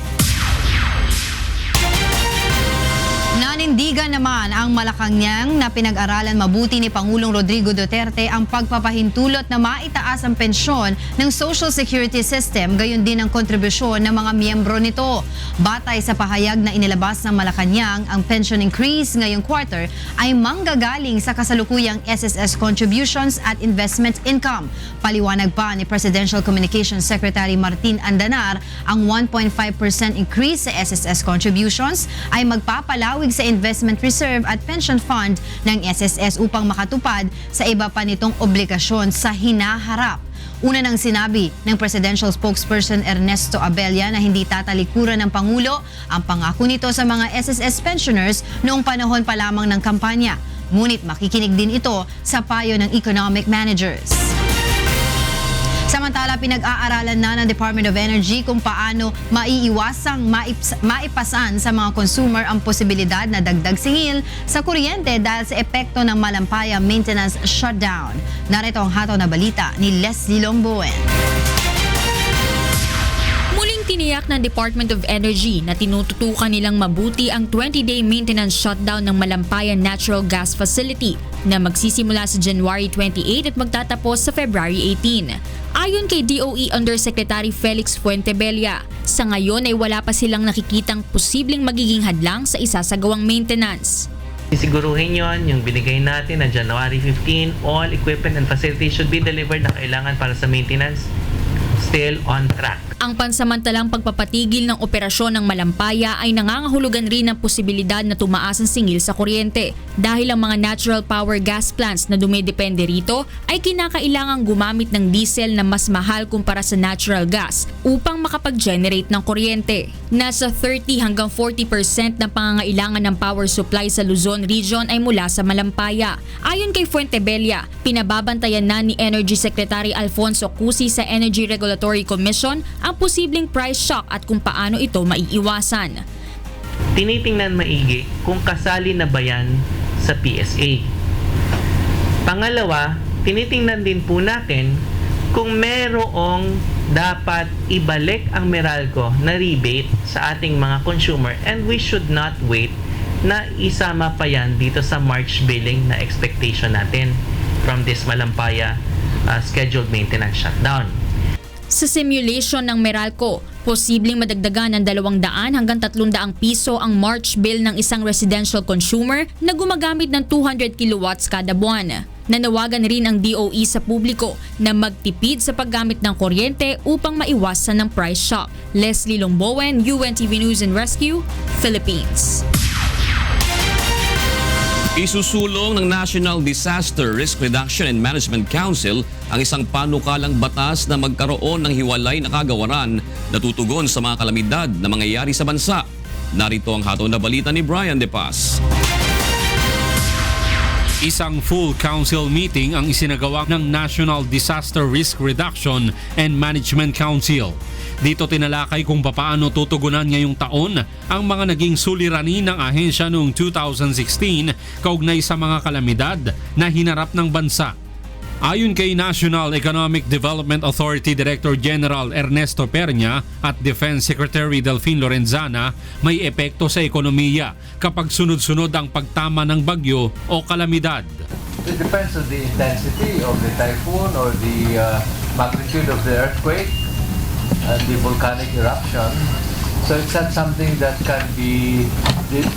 Nanindigan naman ang Malacanang na pinag-aralan mabuti ni Pangulong Rodrigo Duterte ang pagpapahintulot na maitaas ang pensyon ng Social Security System, gayon din ang kontribusyon ng mga miyembro nito. Batay sa pahayag na inilabas ng Malacanang, ang pension increase ngayong quarter ay manggagaling sa kasalukuyang SSS contributions at investment income. Paliwanag pa ni Presidential Communications Secretary Martin Andanar, ang 1.5% increase sa SSS contributions ay magpapalawig sa investment reserve at pension fund ng SSS upang makatupad sa iba pa nitong obligasyon sa hinaharap. Una nang sinabi ng Presidential Spokesperson Ernesto Abella na hindi tatalikuran ng Pangulo ang pangako nito sa mga SSS pensioners noong panahon pa lamang ng kampanya. Ngunit makikinig din ito sa payo ng economic managers. Samantala, pinag-aaralan na ng Department of Energy kung paano maiiwasang maipasan sa mga consumer ang posibilidad na dagdag singil sa kuryente dahil sa epekto ng malampaya maintenance shutdown. Narito ang hataw na balita ni Leslie Longboen. Muling tiniyak ng Department of Energy na tinututukan nilang mabuti ang 20-day maintenance shutdown ng Malampayan Natural Gas Facility na magsisimula sa January 28 at magtatapos sa February 18. Ayon kay DOE Undersecretary Felix Fuentebella, sa ngayon ay wala pa silang nakikitang posibleng magiging hadlang sa isasagawang maintenance. Siguruhin yon yung binigay natin na January 15, all equipment and facilities should be delivered na kailangan para sa maintenance, still on track. Ang pansamantalang pagpapatigil ng operasyon ng Malampaya ay nangangahulugan rin ng posibilidad na tumaas ang singil sa kuryente dahil ang mga natural power gas plants na dumidepende rito ay kinakailangang gumamit ng diesel na mas mahal kumpara sa natural gas upang makapag-generate ng kuryente. Nasa 30 hanggang 40% ng pangangailangan ng power supply sa Luzon region ay mula sa Malampaya. Ayon kay Fuentebella, pinababantayan na ni Energy Secretary Alfonso Cusi sa Energy Regulatory Commission ang posibleng price shock at kung paano ito maiiwasan. Tinitingnan maigi kung kasali na ba yan sa PSA. Pangalawa, tinitingnan din po natin kung merong dapat ibalik ang Meralco na rebate sa ating mga consumer, and we should not wait na isama pa yan dito sa March billing na expectation natin from this Malampaya scheduled maintenance shutdown. Sa simulation ng Meralco, posibleng madagdagan ng 200 hanggang 300 piso ang March bill ng isang residential consumer na gumagamit ng 200 kilowatts kada buwan. Nanawagan rin ang DOE sa publiko na magtipid sa paggamit ng kuryente upang maiwasan ng price shock. Leslie Longboen, UNTV News and Rescue, Philippines. Isusulong ng National Disaster Risk Reduction and Management Council ang isang panukalang batas na magkaroon ng hiwalay na kagawaran na tutugon sa mga kalamidad na mangyayari sa bansa. Narito ang hataw na balita ni Brian De Paz. Isang full council meeting ang isinagawa ng National Disaster Risk Reduction and Management Council. Dito tinalakay kung papaano tutugunan ngayong taon ang mga naging suliranin ng ahensya noong 2016 kaugnay sa mga kalamidad na hinarap ng bansa. Ayon kay National Economic Development Authority Director General Ernesto Perña at Defense Secretary Delfin Lorenzana, may epekto sa ekonomiya kapag sunod-sunod ang pagtama ng bagyo o kalamidad. It depends on the intensity of the typhoon or the magnitude of the earthquake and the volcanic eruption. So it's not something that can be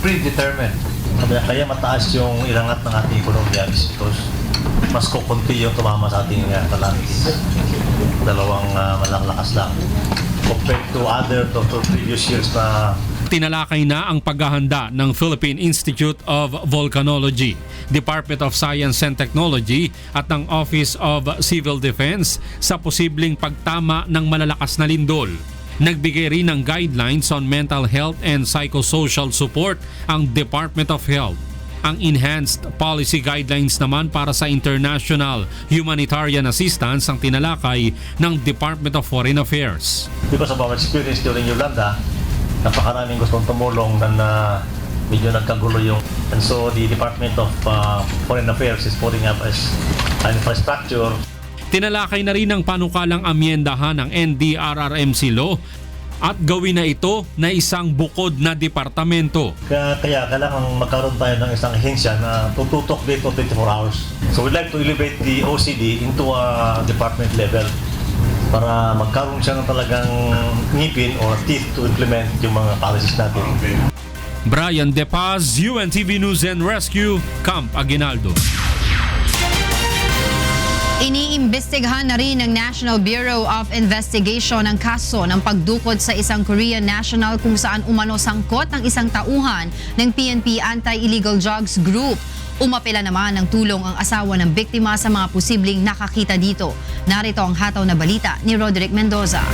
predetermined. Kaya mataas yung ilangat ng ating ekonomiya because mas kukunti yung tumama sa ating talangis. Dalawang malalakas lang compared to other previous years na tinalakay na ang paghahanda ng Philippine Institute of Volcanology, Department of Science and Technology at ng Office of Civil Defense sa posibleng pagtama ng malalakas na lindol. Nagbigay rin ng guidelines on mental health and psychosocial support ang Department of Health. Ang enhanced policy guidelines naman para sa international humanitarian assistance ang tinalakay ng Department of Foreign Affairs. Because of our experience during Yolanda, napakaraming gustong tumulong na medyo nagkagulo yung. And so the Department of Foreign Affairs is putting up as an infrastructure. Tinalakay na rin ng panukalang amyendahan ng NDRRMC law at gawin na ito na isang bukod na departamento. Kaya kailangan magkaroon tayo ng isang ahensya na tututok dito 24 hours. So we'd like to elevate the OCD into a department level para magkaroon siya ng talagang ngipin or teeth to implement yung mga policies natin. Brian De Paz, UNTV News and Rescue, Camp Aguinaldo. Iniimbestigahan na rin ng National Bureau of Investigation ang kaso ng pagdukot sa isang Korean national kung saan umano sangkot ng isang tauhan ng PNP Anti-Illegal Drugs Group. Umapela naman ng tulong ang asawa ng biktima sa mga posibleng nakakita dito. Narito ang hataw na balita ni Roderick Mendoza.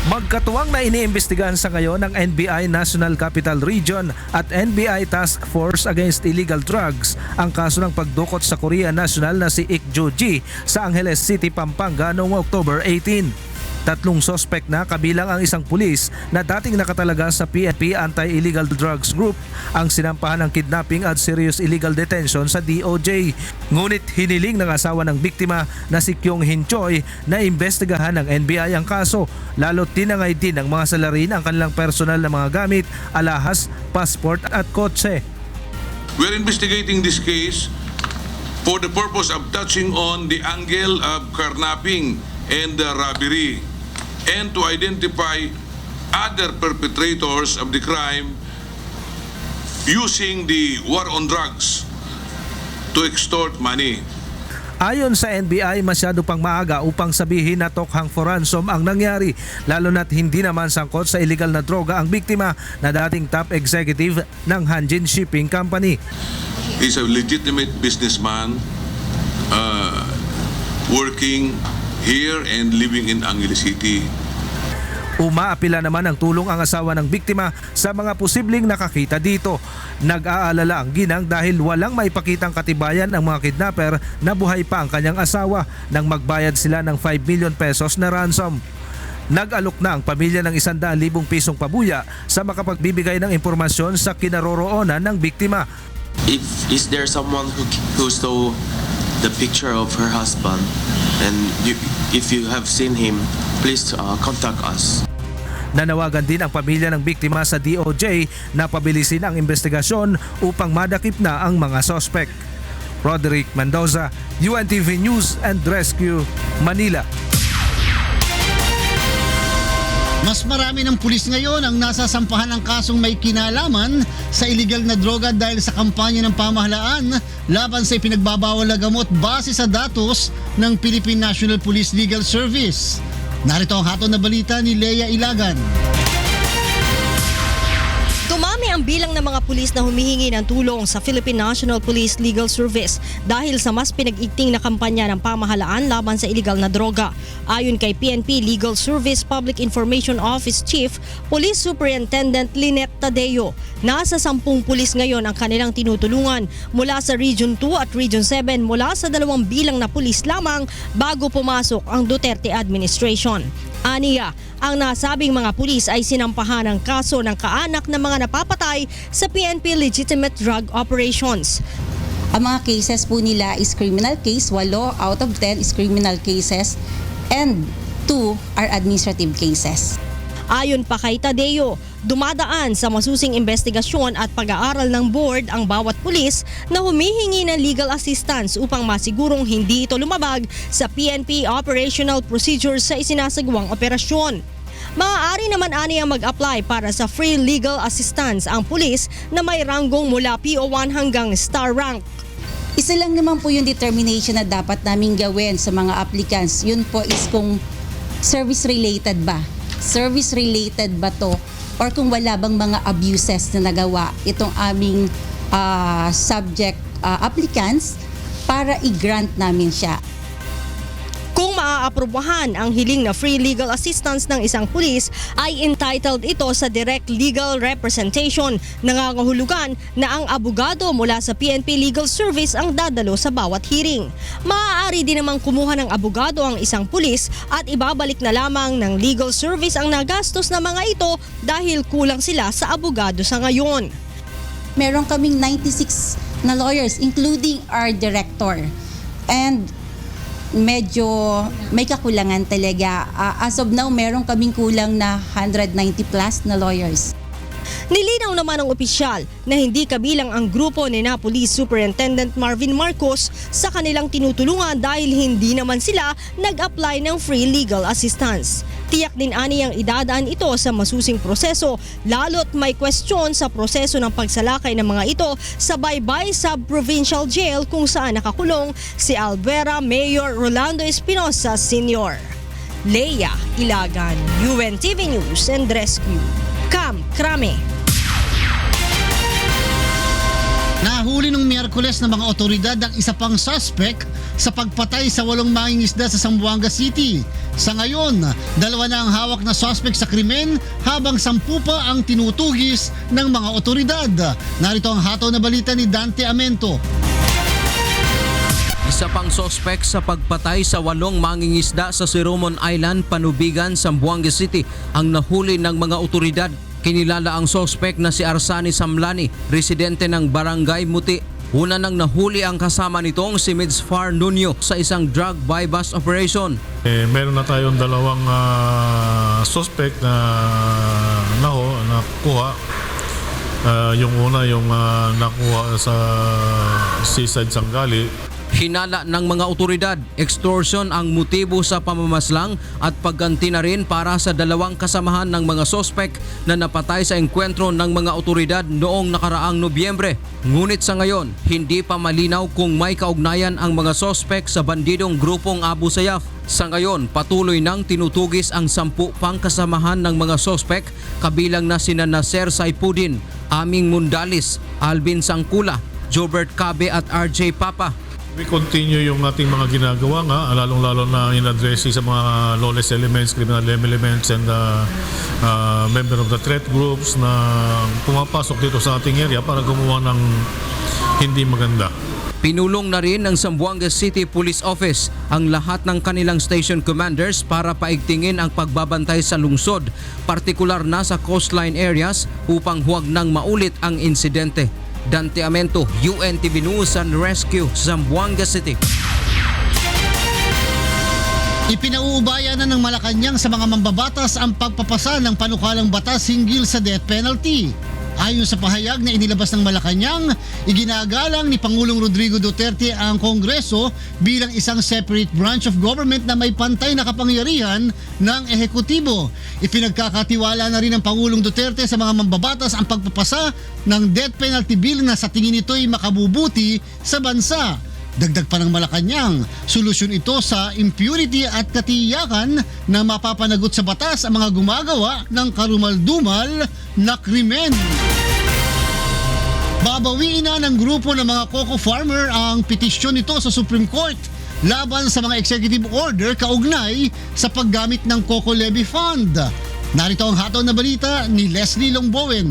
Magkatuwang na iniimbestigahan sa ngayon ng NBI National Capital Region at NBI Task Force Against Illegal Drugs ang kaso ng pagdukot sa Korean national na si Ik Jo-ji sa Angeles City, Pampanga noong October 18. 3 sospek na kabilang ang isang pulis na dating nakatalaga sa PNP Anti-Illegal Drugs Group ang sinampahan ng kidnapping at serious illegal detention sa DOJ. Ngunit hiniling ng asawa ng biktima na si Kyung Hin Choi na imbestigahan ng NBI ang kaso, lalo't tinangay din ng mga salarin ang kanilang personal na mga gamit, alahas, passport at kotse. We're investigating this case for the purpose of touching on the angle of kidnapping and robbery, and to identify other perpetrators of the crime using the war on drugs to extort money. Ayon sa NBI, masyado pang maaga upang sabihin na tokhang for ransom ang nangyari, lalo na't hindi naman sangkot sa illegal na droga ang biktima na dating top executive ng Hanjin Shipping Company. He's a legitimate businessman working here and living in Angeles City. Umaapila naman ng tulong ang asawa ng biktima sa mga posibleng nakakita dito. Nag-aalala ang ginang dahil walang maipakitang katibayan ang mga kidnapper na buhay pa ang kanyang asawa nang magbayad sila ng 5 million pesos na ransom. Nag-alok na ang pamilya ng 100,000 pisong pabuya sa makapagbibigay ng impormasyon sa kinaroroonan ng biktima. Is there someone who saw the picture of her husband, and if you have seen him, please contact us. Nanawagan din ang pamilya ng biktima sa DOJ na pabilisin ang investigasyon upang madakip na ang mga sospek. Roderick Mendoza, UNTV News and Rescue, Manila. Mas marami ng pulis ngayon ang nasasampahan ng kasong may kinalaman sa illegal na droga dahil sa kampanya ng pamahalaan laban sa ipinagbabawal na gamot base sa datos ng Philippine National Police Legal Service. Narito ang hatol na balita ni Lea Ilagan. Dumami ang bilang ng mga pulis na humihingi ng tulong sa Philippine National Police Legal Service dahil sa mas pinag-igting na kampanya ng pamahalaan laban sa iligal na droga. Ayon kay PNP Legal Service Public Information Office Chief Police Superintendent Lynette Tadeo, nasa 10 pulis ngayon ang kanilang tinutulungan mula sa Region 2 at Region 7 mula sa 2 bilang na pulis lamang bago pumasok ang Duterte administration. Aniya, ang nasabing mga pulis ay sinampahan ng kaso ng kaanak ng mga napapatay sa PNP legitimate drug operations. Ang mga cases po nila is criminal case, 8 out of 10 is criminal cases and 2 are administrative cases. Ayon pa kay Tadeo, dumadaan sa masusing investigasyon at pag-aaral ng board ang bawat pulis na humihingi ng legal assistance upang masigurong hindi ito lumabag sa PNP operational procedures sa isinasagawang operasyon. Maaari naman ang mag-apply para sa free legal assistance ang pulis na may ranggong mula PO1 hanggang star rank. Isa lang naman po yung determination na dapat naming gawin sa mga applicants. Yun po is kung service-related ba? Service-related ba to? Or kung wala bang mga abuses na nagawa itong aming subject applicants para i-grant namin siya. Kung maaaprubahan ang hiling na free legal assistance ng isang pulis, ay entitled ito sa direct legal representation. Nangangahulugan na ang abogado mula sa PNP Legal Service ang dadalo sa bawat hearing. Maaari din namang kumuha ng abogado ang isang pulis at ibabalik na lamang ng legal service ang nagastos na mga ito dahil kulang sila sa abogado sa ngayon. Meron kaming 96 na lawyers including our director. And medyo may kakulangan talaga. As of now, meron kaming kulang na 190 plus na lawyers. Nilinaw naman ng opisyal na hindi kabilang ang grupo ni na Police Superintendent Marvin Marcos sa kanilang tinutulungan dahil hindi naman sila nag-apply ng free legal assistance. Tiyak din ani ang idadaan ito sa masusing proseso, lalo't may question sa proseso ng pagsalakay ng mga ito sa Baybay Sub-Provincial Jail kung saan nakakulong si Albuera Mayor Rolando Espinosa Sr. Leia Ilagan, UNTV News and Rescue. Cam Krame. Nahuli nung Miyerkules ng mga otoridad ang isa pang suspect sa pagpatay sa 8 mangingisda sa Zamboanga City. Sa ngayon, 2 na ang hawak na suspect sa krimen habang 10 pa ang tinutugis ng mga otoridad. Narito ang hataw na balita ni Dante Amento. Isa pang sospek sa pagpatay sa 8 mangingisda sa Siromon Island, Panubigan, Zamboanga City ang nahuli ng mga otoridad. Kinilala ang sospek na si Arsani Samlani, residente ng Barangay Muti. Una nang nahuli ang kasama nitong si Midsfar Nunio sa isang drug buy-bust operation. Meron na tayong 2 suspect na nakuha. Yung una, yung nakuha sa Seaside Sangali. Hinala ng mga otoridad, extortion ang motibo sa pamamaslang at pagganti na rin para sa 2 kasamahan ng mga sospek na napatay sa engkwentro ng mga otoridad noong nakaraang Nobyembre. Ngunit sa ngayon, hindi pa malinaw kung may kaugnayan ang mga sospek sa bandidong grupong Abu Sayyaf. Sa ngayon, patuloy nang tinutugis ang 10 pang kasamahan ng mga sospek kabilang na sina Nasser Saipudin, Aming Mundalis, Alvin Sangkula, Jobert Cabe at RJ Papa. We continue yung ating mga ginagawa nga, lalong-lalo na in-addressing sa mga lawless elements, criminal elements and member of the threat groups na pumapasok dito sa ating area para gumawa ng hindi maganda. Pinulong na rin ng Zamboanga City Police Office ang lahat ng kanilang station commanders para paigtingin ang pagbabantay sa lungsod, partikular na sa coastline areas upang huwag nang maulit ang insidente. Dante Amento, UNTV News and Rescue, Zamboanga City. Ipinauubaya na ng Malacanang sa mga mambabatas ang pagpapasa ng panukalang batas hinggil sa death penalty. Ayon sa pahayag na inilabas ng Malacanang, iginagalang ni Pangulong Rodrigo Duterte ang Kongreso bilang isang separate branch of government na may pantay na kapangyarihan ng ehekutibo. Ipinagkakatiwala na rin ng Pangulong Duterte sa mga mambabatas ang pagpapasa ng death penalty bill na sa tingin nito'y makabubuti sa bansa. Dagdag pa ng Malacanang, solusyon ito sa impunity at katiyakan na mapapanagot sa batas ang mga gumagawa ng karumal-dumal na krimen. Babawiin na ng grupo ng mga cocoa farmer ang petisyon nito sa Supreme Court laban sa mga executive order kaugnay sa paggamit ng Coco Levy Fund. Narito ang hataw na balita ni Leslie Longbowen.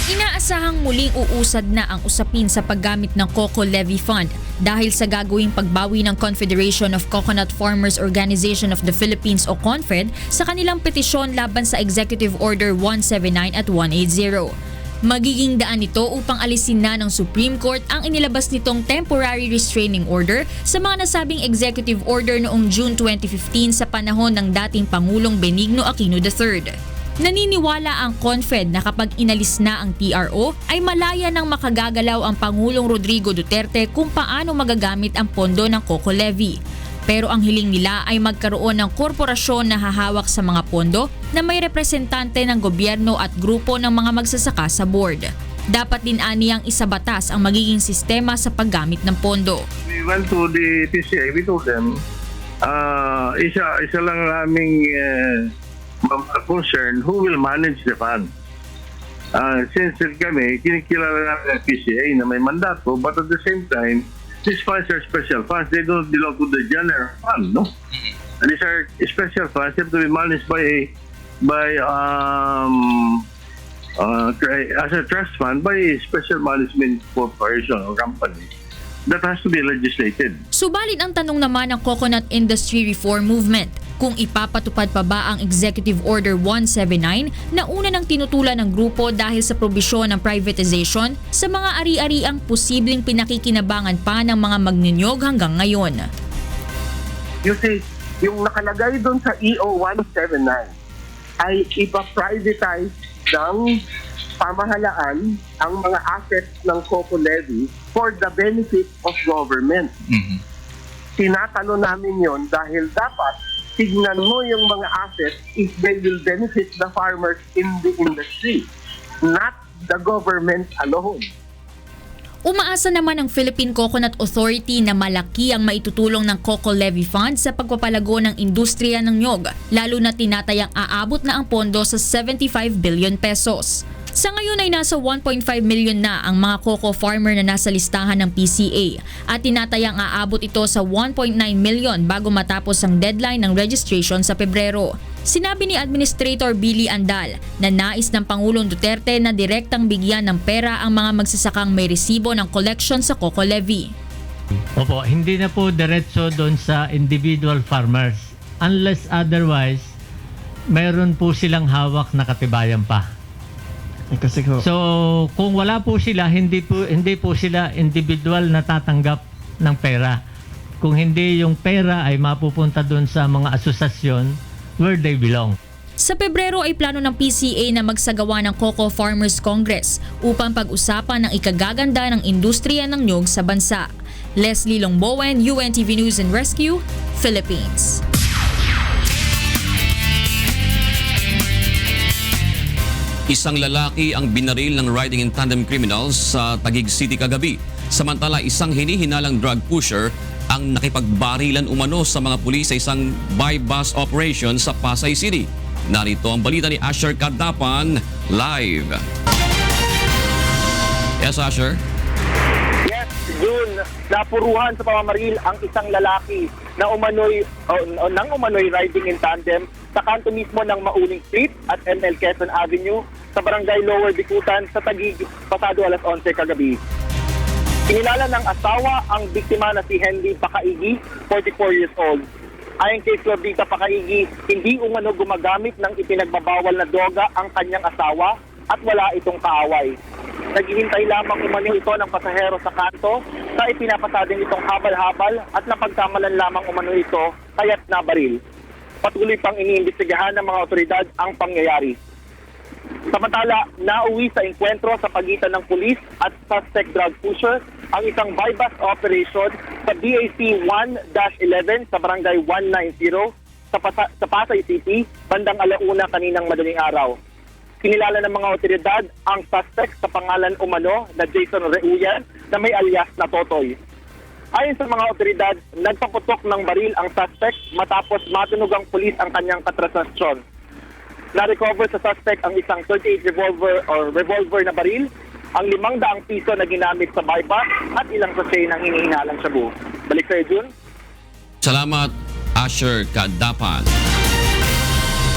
Inaasahang muling uusad na ang usapin sa paggamit ng Coco Levy Fund dahil sa gagawing pagbawi ng Confederation of Coconut Farmers Organization of the Philippines o CONFED sa kanilang petisyon laban sa Executive Order 179 at 180. Magiging daan ito upang alisin na ng Supreme Court ang inilabas nitong temporary restraining order sa mga nasabing executive order noong June 2015 sa panahon ng dating Pangulong Benigno Aquino III. Naniniwala ang CONFED na kapag inalis na ang TRO ay malaya nang makagagalaw ang Pangulong Rodrigo Duterte kung paano magagamit ang pondo ng Coco Levy. Pero ang hiling nila ay magkaroon ng korporasyon na hahawak sa mga pondo na may representante ng gobyerno at grupo ng mga magsasaka sa board. Dapat din aniyang isabatas ang magiging sistema sa paggamit ng pondo. We went to the PCA, we told them, isa lang ang aming concern, who will manage the fund. Since kami, kinikilala namin ang PCA na may mandato, but at the same time, these funds are special funds. They don't belong to the general fund, no? And these are special funds. They have to be managed as a trust fund by a special management corporation or company. That has to be legislated. Subalit ang tanong naman ng Coconut Industry Reform Movement, kung ipapatupad pa ba ang Executive Order 179 na una ng tinutulan ng grupo dahil sa probisyon ng privatization sa mga ari-ariang posibleng pinakikinabangan pa ng mga magninyog hanggang ngayon. You see, yung nakalagay doon sa EO 179 ay ipa-privatize ng pamahalaan ang mga assets ng COCO levy for the benefit of government. Tinatalo namin yon dahil dapat tignan mo yung mga assets if they will benefit the farmers in the industry, not the government alone. Umaasa naman ang Philippine Coconut Authority na malaki ang maitutulong ng COCO Levy Fund sa pagpapalago ng industriya ng nyog, lalo na tinatayang aabot na ang pondo sa 75 billion pesos. Sa ngayon ay nasa 1.5 million na ang mga cocoa farmer na nasa listahan ng PCA at tinatayang aabot ito sa 1.9 million bago matapos ang deadline ng registration sa Pebrero. Sinabi ni Administrator Billy Andal na nais ng Pangulong Duterte na direktang bigyan ng pera ang mga magsasakang may resibo ng collection sa COCO levy. Opo, hindi na po diretso doon sa individual farmers. Unless otherwise, mayroon po silang hawak na katibayan pa. So, kung wala po sila, hindi po sila individual na tatanggap ng pera. Kung hindi, yung pera ay mapupunta doon sa mga asosasyon where they belong. Sa Pebrero ay plano ng PCA na magsagawa ng Cocoa Farmers Congress upang pag-usapan ang ikagaganda ng industriya ng nyog sa bansa. Leslie Longbowen, UNTV News and Rescue, Philippines. Isang lalaki ang binaril ng riding in tandem criminals sa Taguig City kagabi. Samantala, isang hinihinalang drug pusher ang nakipagbarilan umano sa mga pulis sa isang buy-bus operation sa Pasay City. Narito ang balita ni Asher Kadapan live. Yes, Asher? Yes, June, napuruhan sa pamamaril ang isang lalaki na umano'y riding in tandem sa kanto mismo ng Mauling Street at ML Quezon Avenue sa Barangay Lower Bikutan sa Taguig, pasado alas 11 kagabi. Kinilala ng asawa ang biktima na si Henry Pakaigi, 44 years old. Ayon kay Florita Pakaigi, hindi umano gumagamit ng ipinagbabawal na droga ang kanyang asawa at wala itong kaaway. Naghihintay lamang umano ito ng pasahero sa kanto sa ipinapasading itong habal-habal at napagkamalan lamang umano ito kaya't nabaril. Patuloy pang iniimbestigahan ng mga otoridad ang pangyayari. Samantala, nauwi sa engkwentro sa pagitan ng pulis at suspect drug pusher ang isang buy-bus operation sa BAC 1-11 sa Barangay 190 sa Pasay City, bandang alauna kaninang madaling araw. Kinilala ng mga otoridad ang suspect sa pangalan umano na Jason Reuyan na may alias na Totoy. Ayon sa mga otoridad, nagpaputok ng baril ang suspect matapos matunog ang pulis ang kanyang katrasasyon. Na-recover sa suspect ang isang 38 revolver na baril, ang 500 piso na ginamit sa buy-bus at ilang sachet ng hinihinalang shabu. Balik sa June. Salamat, Asher Kadapan.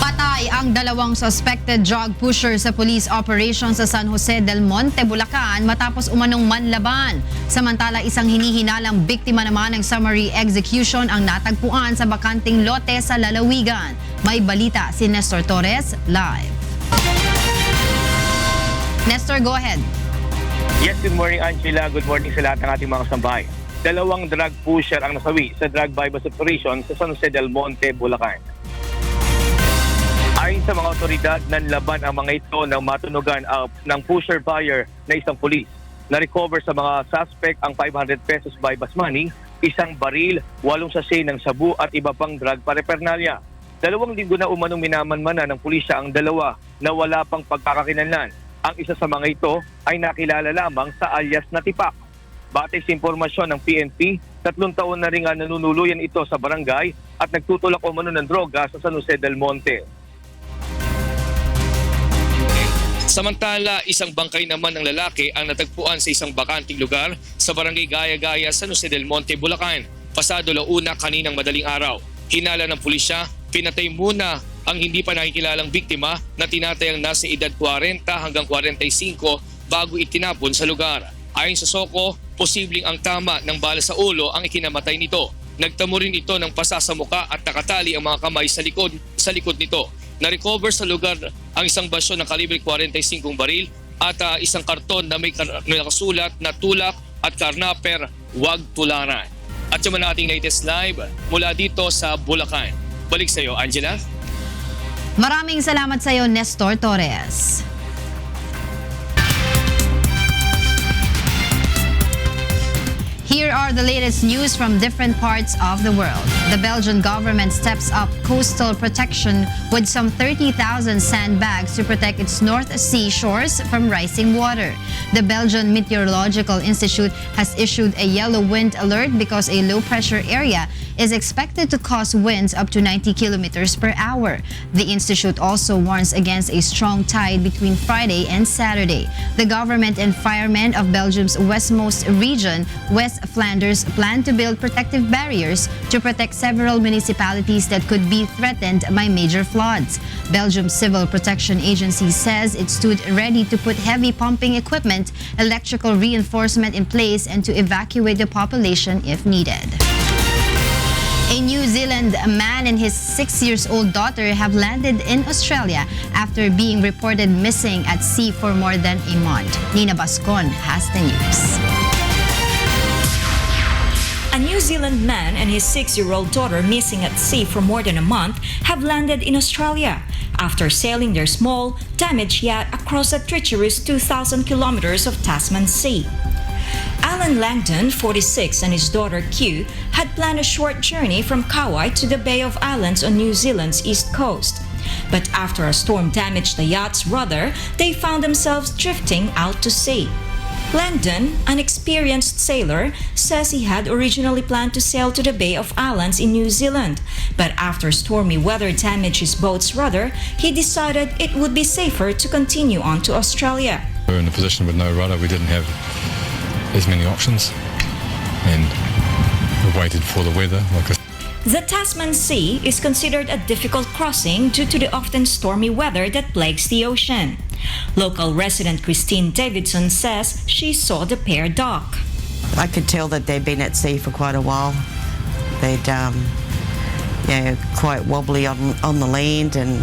Patay ang dalawang suspected drug pusher sa police operation sa San Jose del Monte, Bulacan matapos umanong manlaban. Samantala, isang hinihinalang biktima naman ng summary execution ang natagpuan sa bakanting lote sa lalawigan. May balita si Nestor Torres live. Nestor, go ahead. Yes, good morning Angela. Good morning sa lahat ng ating mga kasambahay. Dalawang drug pusher ang nasawi sa drug buy-bus operation sa San Jose del Monte, Bulacan. Ayon sa mga otoridad, nanlaban ang mga ito nang matunugan ng pusher buyer na isang pulis. Na-recover sa mga suspect ang 500 pesos buy-bus money, isang baril, 8 sachet ng sabu at iba pang drug paraphernalia. 2 linggo na umanong minamanmana ng pulisya ang dalawa na wala pang pagkakakinlanlan. Ang isa sa mga ito ay nakilala lamang sa alias na Tipak. Batay sa impormasyon ng PNP, 3 taon na rin nga nanunuluyan ito sa barangay at nagtutulak umano ng droga sa San Jose del Monte. Samantala, isang bangkay naman ng lalaki ang natagpuan sa isang bakanting lugar sa barangay Gaya-Gaya, San Jose del Monte, Bulacan, pasado 1:00 kaninang madaling araw. Hinala ng pulisya, pinatay muna ang hindi pa nakikilalang biktima na tinatayang nasa edad 40 hanggang 45 bago itinapon sa lugar. Ayon sa SOCO, posibleng ang tama ng bala sa ulo ang ikinamatay nito. Nagtamo rin ito ng pasa sa muka at nakatali ang mga kamay sa likod nito. Na-recover sa lugar ang isang basyo ng kalibre 45 baril at isang karton na may nakasulat na tulak at karnaper, huwag tularan. At yung ating latest live mula dito sa Bulacan. Balik sa iyo, Angela. Maraming salamat sa iyo, Nestor Torres. Here are the latest news from different parts of the world. The Belgian government steps up coastal protection with some 30,000 sandbags to protect its North Sea shores from rising water. The Belgian Meteorological Institute has issued a yellow wind alert because a low-pressure area is expected to cause winds up to 90 kilometers per hour. The institute also warns against a strong tide between Friday and Saturday. The government and firemen of Belgium's westmost region, West Flanders, plan to build protective barriers to protect several municipalities that could be threatened by major floods. Belgium's Civil Protection Agency says it stood ready to put heavy pumping equipment, electrical reinforcement in place, and to evacuate the population if needed. A New Zealand man and his 6-year-old daughter have landed in Australia after being reported missing at sea for more than a month. Nina Bascon has the news. A New Zealand man and his 6-year-old daughter missing at sea for more than a month have landed in Australia after sailing their small, damaged yacht across the treacherous 2,000 kilometers of Tasman Sea. Alan Langdon, 46, and his daughter Q had planned a short journey from Kauai to the Bay of Islands on New Zealand's east coast. But after a storm damaged the yacht's rudder, they found themselves drifting out to sea. Langdon, an experienced sailor, says he had originally planned to sail to the Bay of Islands in New Zealand, but after stormy weather damaged his boat's rudder, he decided it would be safer to continue on to Australia. We were in a position with no rudder. We didn't have as many options, and we waited for the weather. The Tasman Sea is considered a difficult crossing due to the often stormy weather that plagues the ocean. Local resident Christine Davidson says she saw the pair dock. I could tell that they'd been at sea for quite a while. They'd, quite wobbly on the land, and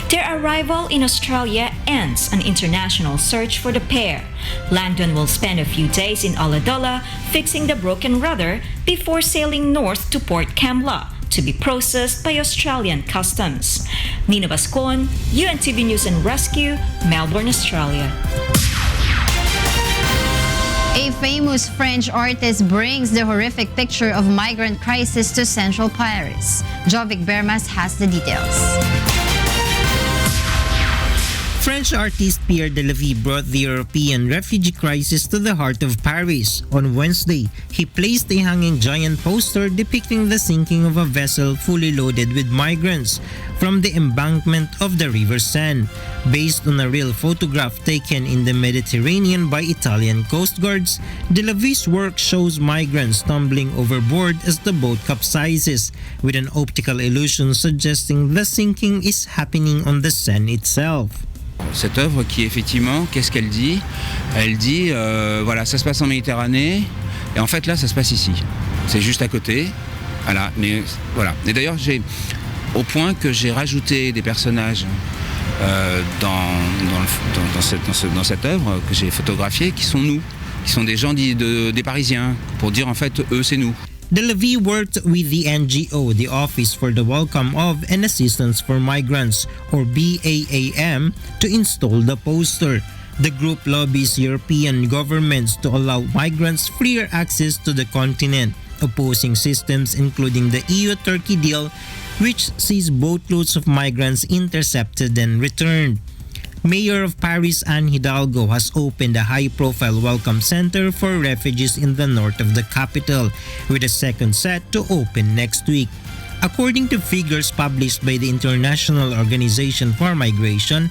their arrival in Australia ends an international search for the pair. Langdon will spend a few days in Ulladulla fixing the broken rudder before sailing north to Port Kembla to be processed by Australian customs. Nina Bascon, UNTV News and Rescue, Melbourne, Australia. A famous French artist brings the horrific picture of migrant crisis to Central Paris. Jovic Bermas has the details. French artist Pierre Delavie brought the European refugee crisis to the heart of Paris. On Wednesday, he placed a hanging giant poster depicting the sinking of a vessel fully loaded with migrants from the embankment of the River Seine. Based on a real photograph taken in the Mediterranean by Italian Coast Guards, Delavie's work shows migrants tumbling overboard as the boat capsizes, with an optical illusion suggesting the sinking is happening on the Seine itself. Cette œuvre qui effectivement, qu'est-ce qu'elle dit? Elle dit, voilà, ça se passe en Méditerranée, et en fait là, ça se passe ici. C'est juste à côté, voilà. Mais voilà. Et d'ailleurs, au point que j'ai rajouté des personnages dans cette œuvre que j'ai photographiée, qui sont nous, qui sont des gens des Parisiens, pour dire en fait, eux, c'est nous. Delavie worked with the NGO, the Office for the Welcome of and Assistance for Migrants, or BAAM, to install the poster. The group lobbies European governments to allow migrants freer access to the continent, opposing systems including the EU-Turkey deal, which sees boatloads of migrants intercepted and returned. Mayor of Paris Anne Hidalgo has opened a high-profile welcome center for refugees in the north of the capital, with a second set to open next week. According to figures published by the International Organization for Migration,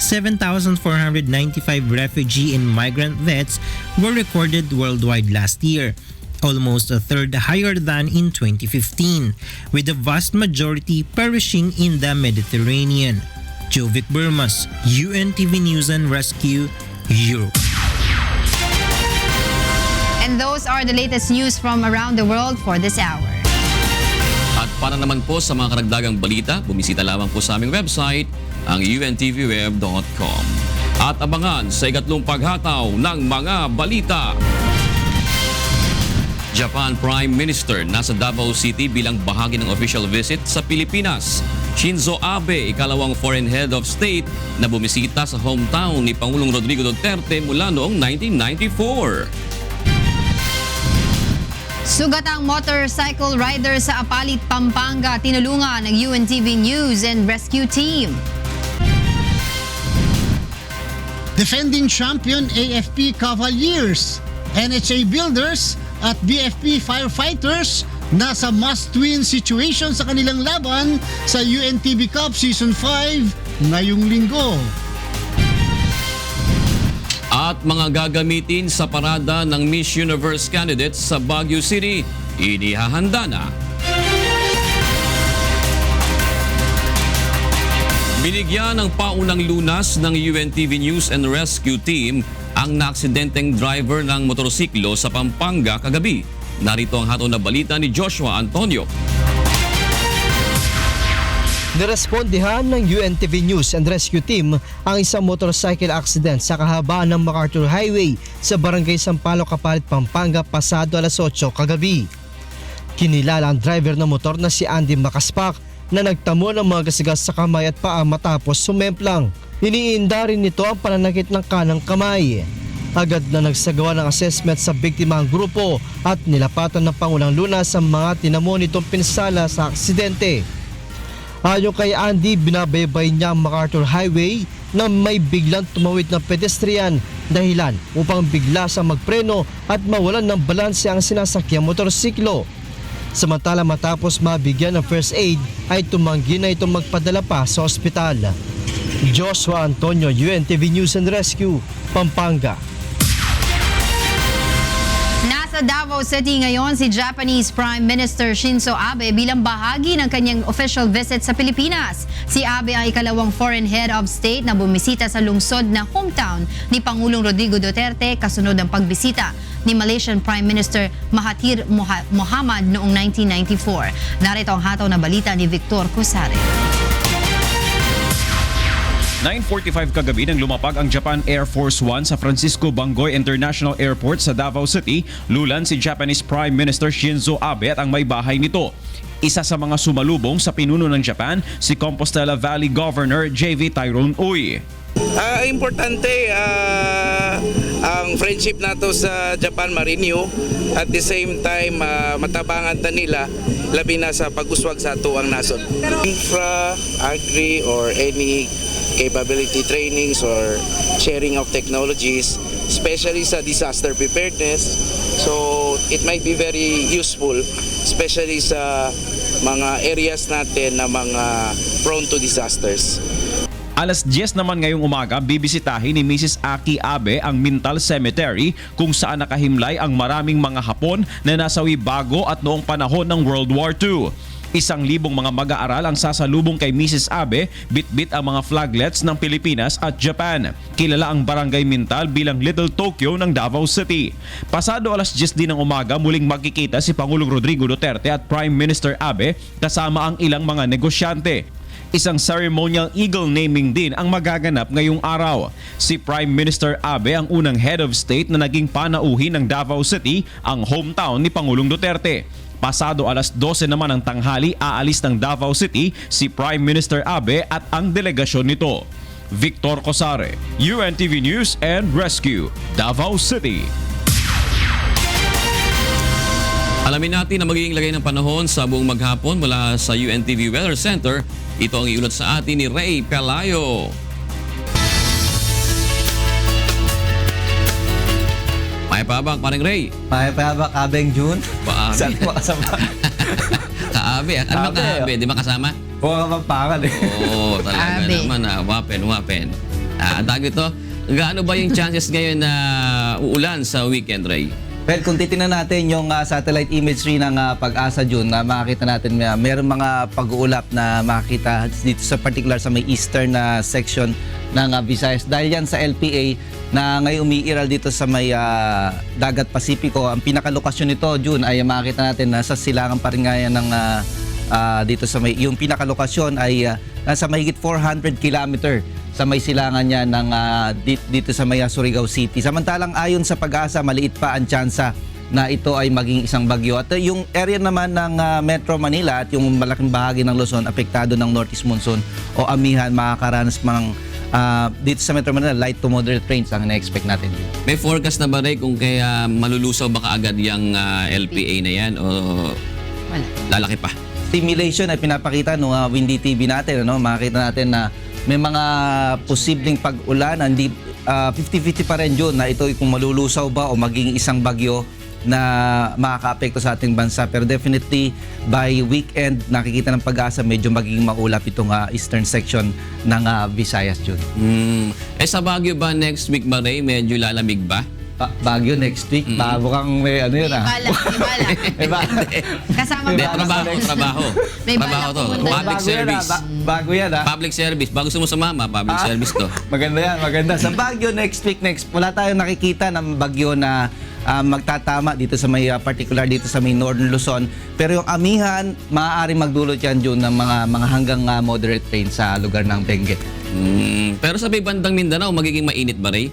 7,495 refugee and migrant deaths were recorded worldwide last year, almost a third higher than in 2015, with the vast majority perishing in the Mediterranean. Jovic Burmas, UNTV News and Rescue, Europe. And those are the latest news from around the world for this hour. At para naman po sa mga karagdagang balita, bumisita lamang po sa aming website, ang untvweb.com. At abangan sa ikatlong paghataw ng mga balita. Japan Prime Minister nasa Davao City bilang bahagi ng official visit sa Pilipinas. Shinzo Abe, ikalawang foreign head of state na bumisita sa hometown ni Pangulong Rodrigo Duterte mula noong 1994. Sugatang motorcycle rider sa Apalit, Pampanga, tinulungan ng UNTV News and Rescue Team. Defending champion AFP Cavaliers, NHA Builders at BFP Firefighters nasa must-win situation sa kanilang laban sa UNTV Cup Season 5 ngayong linggo. At mga gagamitin sa parada ng Miss Universe candidates sa Baguio City, inihahanda na. Binigyan ng paunang lunas ng UNTV News and Rescue Team ang naaksidenteng driver ng motorsiklo sa Pampanga kagabi. Narito ang hatol na balita ni Joshua Antonio. Nirespondihan ng UNTV News and Rescue Team ang isang motorcycle accident sa kahabaan ng MacArthur Highway sa Barangay Sampaloc, Apalit, Pampanga pasado alas 8 kagabi. Kinilala ang driver ng motor na si Andy Makaspak na nagtamo ng mga gasigas sa kamay at paa matapos sumemplang. Iniinda rin nito ang pananakit ng kanang kamay. Agad na nagsagawa ng assessment sa biktima ang grupo at nilapatan ng Pangulang Lunas ang mga tinamo nitong pinsala sa aksidente. Ayon kay Andy, binabaybay niya ang MacArthur Highway na may biglang tumawid na pedestrian dahilan upang bigla siyang magpreno at mawalan ng balanse ang sinasakyang motorsiklo. Samantala matapos mabigyan ng first aid ay tumanggi na itong magpadala pa sa ospital. Joshua Antonio, UNTV News and Rescue, Pampanga. Nasa Davao City ngayon si Japanese Prime Minister Shinzo Abe bilang bahagi ng kanyang official visit sa Pilipinas. Si Abe ay ikalawang foreign head of state na bumisita sa lungsod na hometown ni Pangulong Rodrigo Duterte kasunod ng pagbisita ni Malaysian Prime Minister Mahathir Mohamad noong 1994. Narito ang hataw na balita ni Victor Cosare. 9:45 kagabi nang lumapag ang Japan Air Force One sa Francisco Bangoy International Airport sa Davao City, lulan si Japanese Prime Minister Shinzo Abe at ang may bahay nito. Isa sa mga sumalubong sa pinuno ng Japan, si Compostela Valley Governor J.V. Tyrone Uy. Importante ang friendship nato sa Japan ma-renew at the same time matabangan ta nila labi na sa pag-uswag sa ato ang nasod. Infra, agri or any capability trainings or sharing of technologies, especially sa disaster preparedness. So it might be very useful, especially sa mga areas natin na mga prone to disasters. Alas 10 naman ngayong umaga, bibisitahin ni Mrs. Aki Abe ang Mintal Cemetery kung saan nakahimlay ang maraming mga Hapon na nasawi bago at noong panahon ng World War II. 1,000 mga mag-aaral ang sasalubong kay Mrs. Abe, bit-bit ang mga flaglets ng Pilipinas at Japan. Kilala ang Barangay Mintal bilang Little Tokyo ng Davao City. Pasado alas 10 din ng umaga, muling magkikita si Pangulong Rodrigo Duterte at Prime Minister Abe kasama ang ilang mga negosyante. Isang ceremonial eagle naming din ang magaganap ngayong araw. Si Prime Minister Abe ang unang head of state na naging panauhin ng Davao City, ang hometown ni Pangulong Duterte. Pasado alas 12 naman ng tanghali, aalis ng Davao City si Prime Minister Abe at ang delegasyon nito. Victor Cosare, UNTV News and Rescue, Davao City. Alamin natin ang magiging lagay ng panahon sa buong maghapon mula sa UNTV Weather Center. Ito ang iulat sa atin ni Ray Pelayo. Payapabak, paring Ray. Payapabak, Abeng June. Paabi. Saan mo kasama? Kaabi. Ano ba kaabi? Di ba kasama? Oo, kapagpangan eh. Oo, talaga naman. Wapen. Tawag ito, gaano ba yung chances ngayon na uulan sa weekend, Ray? Well, kung titingnan natin yung satellite imagery ng Pag-asa June, makikita natin meron mga pag-uulap na makikita dito sa particular sa may eastern section ng Visayas. Dahil yan sa LPA na ngayon umiiral dito sa may Dagat Pasipiko. Ang pinakalokasyon nito, June, ay makikita natin nasa silangan pa rin nga yan ng dito sa may, yung pinakalokasyon ay nasa mahigit 400 kilometer sa may silangan niya ng dito sa may Surigao City. Samantalang ayon sa Pag-asa, maliit pa ang tsansa na ito ay maging isang bagyo. At yung area naman ng Metro Manila at yung malaking bahagi ng Luzon apektado ng northeast monsoon o amihan, makakaranas dito sa Metro Manila, light to moderate rains ang na-expect natin. May forecast na ba, Ray, kung kaya malulusaw ba kaagad yung LPA na yan o lalaki pa? Simulation ay pinapakita ng Windy TV natin. Makikita natin na may mga posibleng pag-ulan, hindi 50-50 pa rin yun na ito kung malulusaw ba o maging isang bagyo na makaka-apekto sa ating bansa. Pero definitely by weekend nakikita ng Pag-asa medyo magiging maulap itong eastern section ng Visayas, June. Sa Baguio ba next week ba, Ray, medyo lalamig ba? Baguio next week? Bago kang may ano yun May bala. Kasama ba? Trabaho. May Trabaho bala to. pupunta. Public service. Bago yan, Public service. Bago mo sumama, public service to. Maganda yan, maganda. Sa Baguio next week, wala tayong nakikita ng bagyo na magtatama dito sa may particular dito sa may Northern Luzon. Pero yung amihan, maaaring magdulot yan dyan ng mga hanggang moderate rain sa lugar ng Benguet. Pero sa may bandang Mindanao, magiging mainit ba, Ray?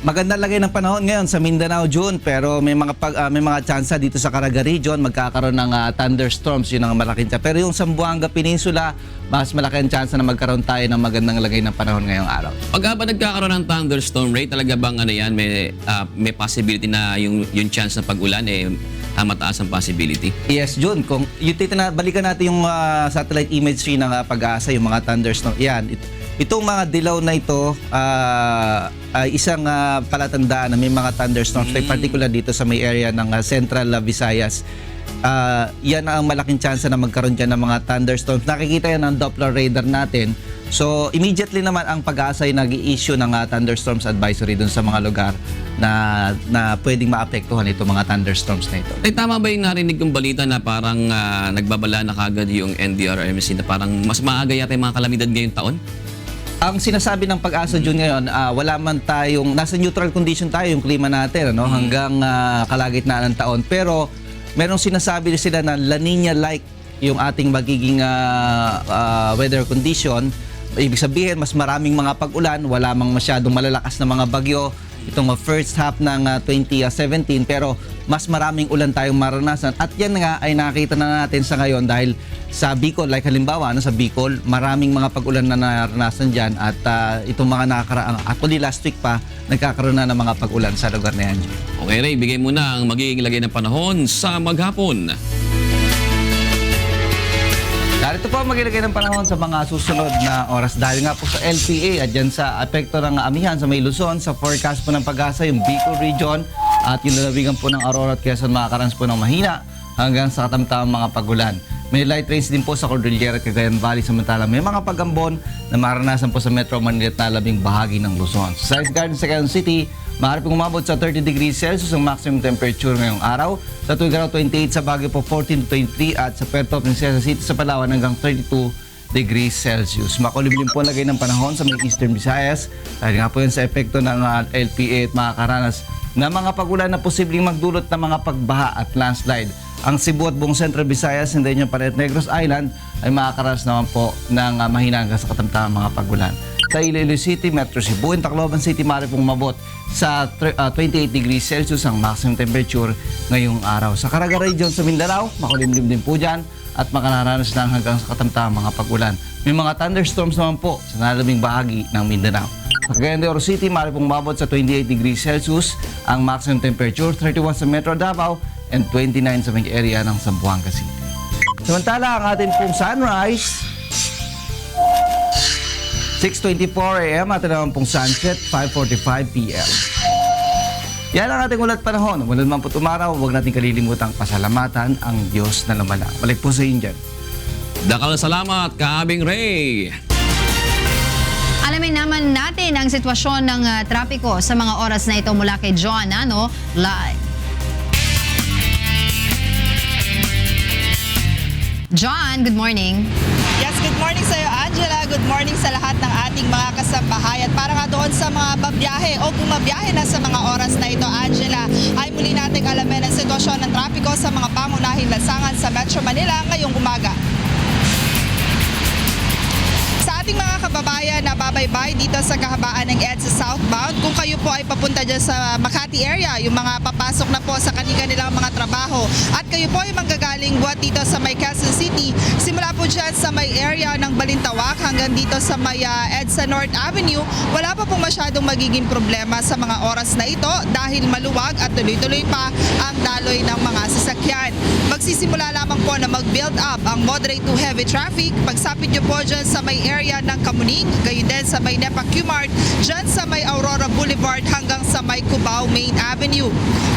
Maganda lagay ng panahon ngayon sa Mindanao, June, pero may mga tsansa dito sa Caraga region magkakaroon ng thunderstorms, yun ang malaking tsansa. Pero yung Zamboanga Peninsula, mas malaki ang tsansa na magkaroon tayo ng magandang lagay ng panahon ngayong araw. Pag ba nagkakaroon ng thunderstorm, Ray, talaga bang may possibility na yung chance na pag-ulan mataas ang possibility? Yes, June. Kung balikan natin yung satellite imagery ng Pag-asa, yung mga thunderstorm. Yan, itong mga dilaw na ito ay isang palatandaan na may mga thunderstorms, particular dito sa may area ng Central Visayas. Yan ang malaking chance na magkaroon dyan ng mga thunderstorms. Nakikita yan ng Doppler radar natin. So immediately naman ang Pag-asa ay nag-i-issue ng thunderstorms advisory dun sa mga lugar na pwedeng maapektuhan itong mga thunderstorms na ito. Tama ba yung narinig kong balita na parang nagbabala na kagad yung NDRRMC na parang mas maaga yata yung mga kalamidad ngayong taon? Ang sinasabi ng Pag-asa June ngayon, wala man tayong, nasa neutral condition tayo yung klima natin hanggang kalagitnaan ng taon. Pero merong sinasabi sila na La Nina-like yung ating magiging weather condition. Ibig sabihin, mas maraming mga pag-ulan, wala mang masyadong malalakas na mga bagyo itong first half ng 2017, pero mas maraming ulan tayong maranasan. At yan nga ay nakita na natin sa ngayon dahil sa Bicol, like halimbawa sa Bicol, maraming mga pag-ulan na naranasan dyan at itong mga nakakaraang, actually last week pa, nagkakaroon na ng mga pag-ulan sa lugar na yan. Okay, Ray, bigay mo na ang magiging lagay ng panahon sa maghapon. Narito po ang magilagay ng panahon sa mga susunod na oras dahil nga po sa LPA at dyan sa apekto ng amihan sa may Luzon, sa forecast po ng Pag-asa yung Bicol region at yung lalawigan po ng Aurora at Quezon makakaranas po ng mahina hanggang sa katamtamang mga pagulan. May light rains din po sa Cordillera at Cagayan Valley, samantalang may mga pag-ambon na maranasan po sa Metro Manila at nalabing bahagi ng Luzon. Sa Science Garden sa Quezon City, maaari pong umabot sa 30 degrees Celsius ang maximum temperature ngayong araw. Sa Tuigaraw 28, sa Baguio po 14 to 23 at sa Puerto Princesa City sa Palawan hanggang 32 degrees Celsius. Makulimlim po lagay ng panahon sa may Eastern Visayas dahil nga po yun sa epekto ng LPA at makakaranas na mga pagulan na posibleng magdulot ng mga pagbaha at landslide. Ang Cebu at buong Central Visayas, hindi nyo Paret Negros Island ay makakaranas naman po ng mahina hanggang sa katamtamang mga pagulan. Sa Iloilo City, Metro Cebu, and Tacloban City, maaari pong umabot sa 28 degrees Celsius ang maximum temperature ngayong araw. Sa Caraga region sa Mindanao, makulimlim din po dyan at makararanas lang hanggang sa katamtamang mga pagulan. May mga thunderstorms naman po sa nalalabing bahagi ng Mindanao. Sa Cagayan de Oro City, maaari pong umabot sa 28 degrees Celsius ang maximum temperature, 31 sa Metro Davao, and 29 sa may area ng Zamboanga City. Samantala, ang ating pong sunrise, 6:24 a.m. at naman pong sunset, 5:45 p.m. Yan ang ating ulat panahon. Wala naman po tumaraw, huwag natin kalilimutang pasalamatan ang Diyos na lumala. Balik po sa inyo dyan. Dakal salamat, Kaabing Ray. Alamin naman natin ang sitwasyon ng trapiko sa mga oras na ito mula kay John Nano live. John, good morning. Yes, good morning sa iyo, Angela. Good morning sa lahat ng ating mga kasambahay. At para nga doon sa mga babiyahe o bumabiyahe na sa mga oras na ito, Angela, ay muli nating alamin ang sitwasyon ng trapiko sa mga pangunahing lansangan sa Metro Manila ngayong umaga. Sa ating mga kababayan na babaybay dito sa kahabaan ng EDSA southbound, kung kayo po ay papunta dyan sa Makati area, yung mga papasok na po sa kanilang mga trabaho, at kayo po ay manggagaling buhat dito sa may Quezon City, simula po dyan sa may area ng Balintawak hanggang dito sa may EDSA North Avenue, wala pa pong masyadong magiging problema sa mga oras na ito dahil maluwag at tuloy-tuloy pa ang daloy ng mga sasakyan. Magsisimula lamang po na mag-build up ang moderate to heavy traffic pagsapit nyo po dyan sa may area ng Kamuning, gayon din sa may Nepa Q-Mart, dyan sa may Aurora Boulevard hanggang sa may Cubao Main Avenue.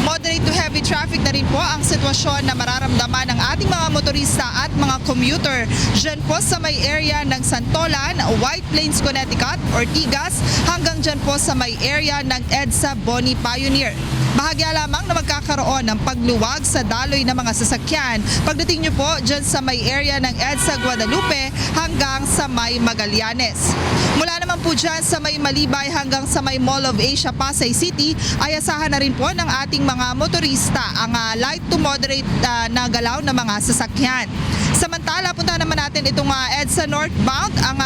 Moderate to heavy traffic na rin po ang sitwasyon na mararamdaman ng ating mga motorista at mga commuter dyan po sa may area ng Santolan, White Plains, Connecticut, Ortigas, hanggang dyan po sa may area ng EDSA Boni Pioneer. Bahagya lamang na magkakaroon ng pagluwag sa daloy ng mga sasakyan pagdating nyo po dyan sa may area ng EDSA Guadalupe hanggang sa may Magallanes. Mula naman po dyan sa may Malibay hanggang sa may Mall of Asia Pasay City ay asahan na rin po ng ating mga motorista ang light to moderate na galaw ng mga sasakyan. Samantala, punta naman natin itong EDSA northbound. Ang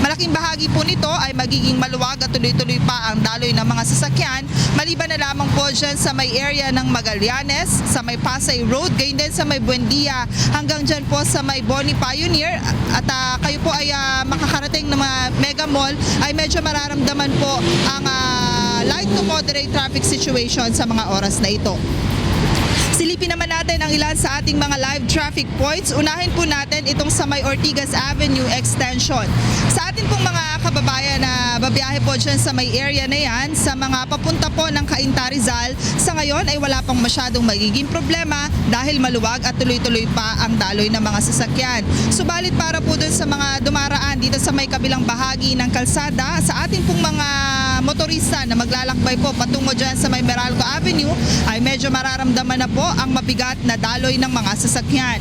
malaking bahagi po nito ay magiging maluwag at tuloy-tuloy pa ang daloy ng mga sasakyan. Maliban na lamang po dyan sa may area ng Magallanes, sa may Pasay Road, gayon din sa may Buendia, hanggang dyan po sa may Boni Pioneer. At kayo po ay makakarating ng mga Mega Mall, ay medyo mararamdaman po ang light to moderate traffic situation sa mga oras na ito. Silipin naman natin ang ilan sa ating mga live traffic points. Unahin po natin itong sa may Ortigas Avenue Extension. Sa atin pong mga kababayan na babiyahe po dyan sa may area na yan, sa mga papunta po ng Cainta Rizal, sa ngayon ay wala pang masyadong magiging problema dahil maluwag at tuloy-tuloy pa ang daloy ng mga sasakyan. Subalit para po dun sa mga dumaraan dito sa may kabilang bahagi ng kalsada, sa ating pong mga motorista na maglalakbay po patungo dyan sa may Meralco Avenue, ay medyo mararamdaman na po ang mabigat na daloy ng mga sasakyan.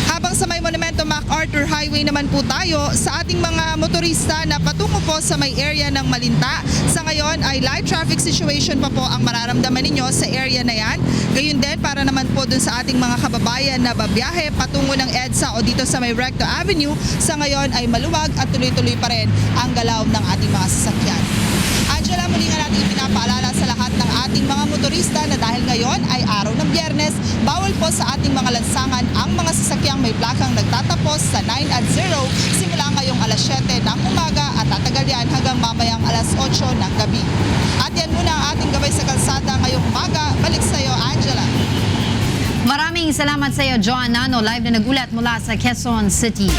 Habang sa may Monumento MacArthur Highway naman po tayo, sa ating mga motorista na patungo po sa may area ng Malinta, sa ngayon ay light traffic situation pa po ang mararamdaman ninyo sa area na yan. Gayun din para naman po dun sa ating mga kababayan na babiyahe patungo ng EDSA o dito sa may Recto Avenue, sa ngayon ay maluwag at tuloy-tuloy pa rin ang galaw ng ating mga sasakyan. Angela, muli nga natin pinapaalala sa lahat ng ating mga motorista na dahil ngayon ay araw ng Biyernes, bawal po sa ating mga lansangan ang mga sasakyang may plakang nagtatapos sa 9 at 0 simula ngayong alas 7 ng umaga at tatagal yan hanggang mamayang alas 8 ng gabi. At yan muna ang ating gabay sa kalsada ngayong umaga. Balik sa iyo, Angela. Maraming salamat sa iyo, John Nano, live na nagulat mula sa Quezon City.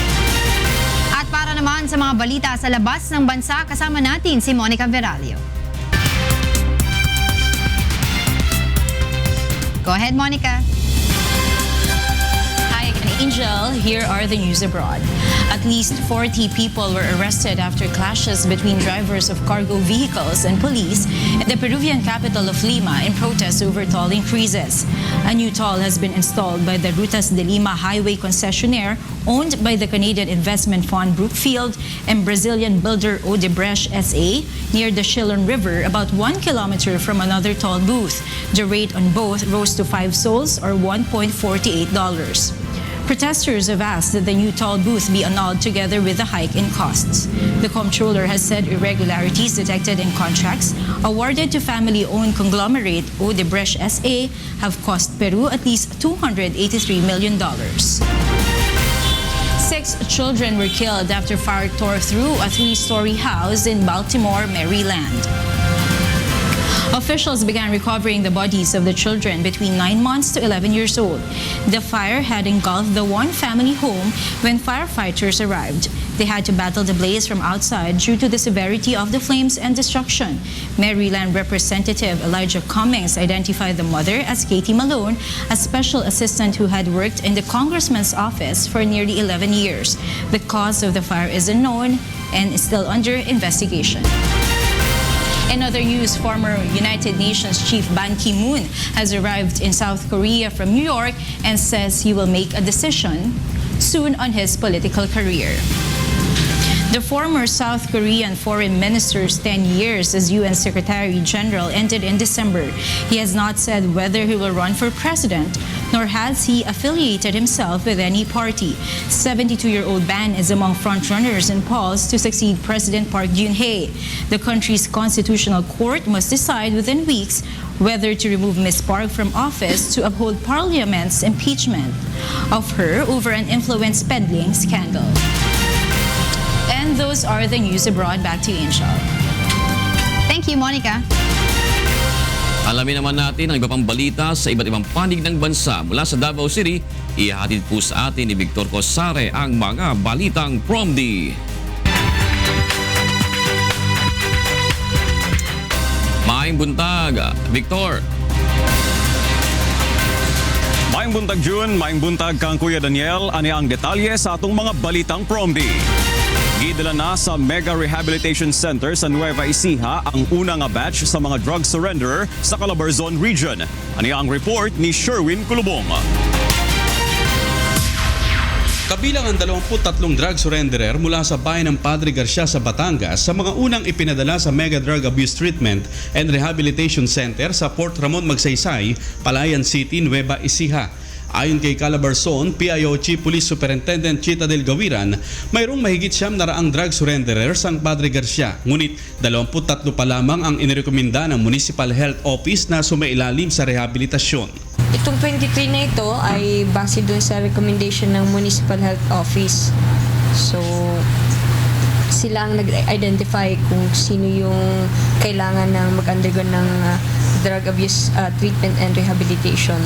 At para naman sa mga balita sa labas ng bansa, kasama natin si Monica Veralio. Go ahead, Monica. Hi, Angel. Here are the news abroad. At least 40 people were arrested after clashes between drivers of cargo vehicles and police in the Peruvian capital of Lima in protest over toll increases. A new toll has been installed by the Rutas de Lima highway concessionaire owned by the Canadian investment fund Brookfield and Brazilian builder Odebrecht SA near the Chilon River, about 1 kilometer from another toll booth. The rate on both rose to 5 sols or $1.48. Protesters have asked that the new toll booth be annulled together with the hike in costs. The comptroller has said irregularities detected in contracts awarded to family-owned conglomerate Odebrecht SA have cost Peru at least $283 million. 6 children were killed after fire tore through a 3-story house in Baltimore, Maryland. Officials began recovering the bodies of the children between 9 months to 11 years old. The fire had engulfed the one-family home when firefighters arrived. They had to battle the blaze from outside due to the severity of the flames and destruction. Maryland Representative Elijah Cummings identified the mother as Katie Malone, a special assistant who had worked in the congressman's office for nearly 11 years. The cause of the fire is unknown and is still under investigation. In other news, former United Nations Chief Ban Ki-moon has arrived in South Korea from New York and says he will make a decision soon on his political career. The former South Korean foreign minister's 10 years as UN Secretary General ended in December. He has not said whether he will run for president, nor has he affiliated himself with any party. 72-year-old Ban is among frontrunners in polls to succeed President Park Geun-hye. The country's constitutional court must decide within weeks whether to remove Ms. Park from office to uphold Parliament's impeachment of her over an influence peddling scandal. And those are the news abroad. Back to you, Angel. Thank you, Monica. Alamin naman natin ang iba pang balita sa iba't ibang panig ng bansa. Mula sa Davao City, ihahatid po sa atin ni Victor Cosare ang mga balitang PROMD. Maayong buntag, Victor. Maayong buntag June, maayong buntag kang Kuya Daniel. Ani ang detalye sa atong mga balitang PROMD. Gidala na sa Mega Rehabilitation Center sa Nueva Ecija ang una nga batch sa mga drug surrenderer sa Calabarzon Region. Ani ang report ni Sherwin Kulubong. Kabilang ang 23 drug surrenderer mula sa bayan ng Padre Garcia sa Batangas sa mga unang ipinadala sa Mega Drug Abuse Treatment and Rehabilitation Center sa Port Ramon Magsaysay, Palayan City, Nueva Ecija. Ayon kay Calabarzon, PIO Chief Police Superintendent Chita Del Gawiran, mayroong mahigit 700 drug surrenderers ang Padre Garcia. Ngunit 23 pa lamang ang inirekomenda ng Municipal Health Office na sumailalim sa rehabilitasyon. Itong 23 na ito ay base dun sa recommendation ng Municipal Health Office. So, sila ang nag-identify kung sino yung kailangan ng mag-undergo ng drug abuse treatment and rehabilitation.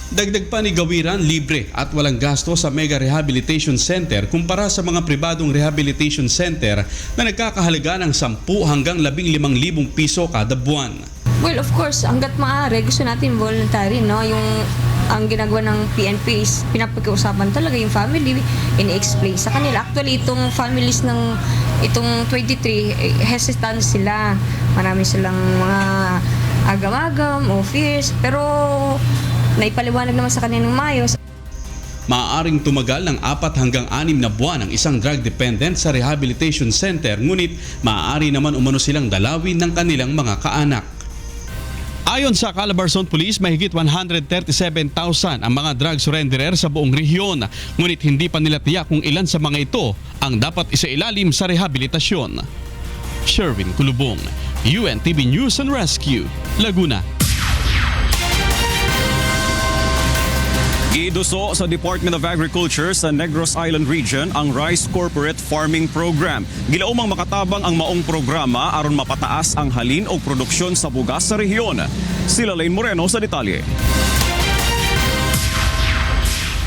Dagdag pa ni Gawiran, libre at walang gasto sa Mega Rehabilitation Center kumpara sa mga pribadong rehabilitation center na nagkakahalaga ng 10 hanggang 15,000 piso kada buwan. Well, of course, hanggat maaari, gusto natin voluntary, no? Ang ginagawa ng PNP is pinapag-uusapan talaga yung family, ini-explain sa kanila. Actually, itong families ng itong 23, hesitant sila. Marami silang mga agam-agam o fears, pero naipaliwanag naman sa kanila ng maayos. Maaaring tumagal ng 4 hanggang 6 na buwan ang isang drug dependent sa rehabilitation center, ngunit maaari naman umano silang dalawin ng kanilang mga kaanak. Ayon sa Calabarzon Police, mahigit 137,000 ang mga drug surrenderer sa buong rehiyon. Ngunit hindi pa nila tiyak kung ilan sa mga ito ang dapat isailalim sa rehabilitasyon. Sherwin Kulubong, UNTV News and Rescue, Laguna. Giduso sa Department of Agriculture sa Negros Island Region ang Rice Corporate Farming Program. Gilaumang makatabang ang maong programa aron mapataas ang halin o produksyon sa bugas sa rehiyon. Sila Lane Moreno sa detalye.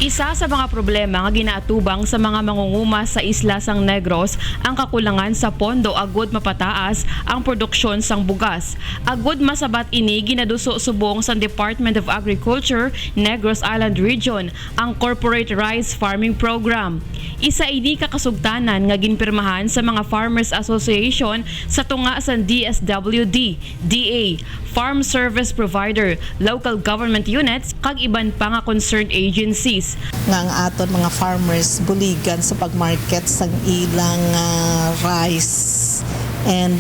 Isa sa mga problema nga ginaatubang sa mga mangunguma sa isla sang Negros ang kakulangan sa pondo agud mapataas ang produksyon sang bugas. Agud masabat ini ginaduso subong sa Department of Agriculture Negros Island Region ang Corporate Rice Farming Program. Isa ini kakasugtanan nga ginpirmahan sa mga Farmers Association sa tunga sa DSWD, DA, Farm Service Provider, local government units kag iban pa nga concerned agencies. Nga ang aton mga farmers buligan sa pagmarket sa ilang rice and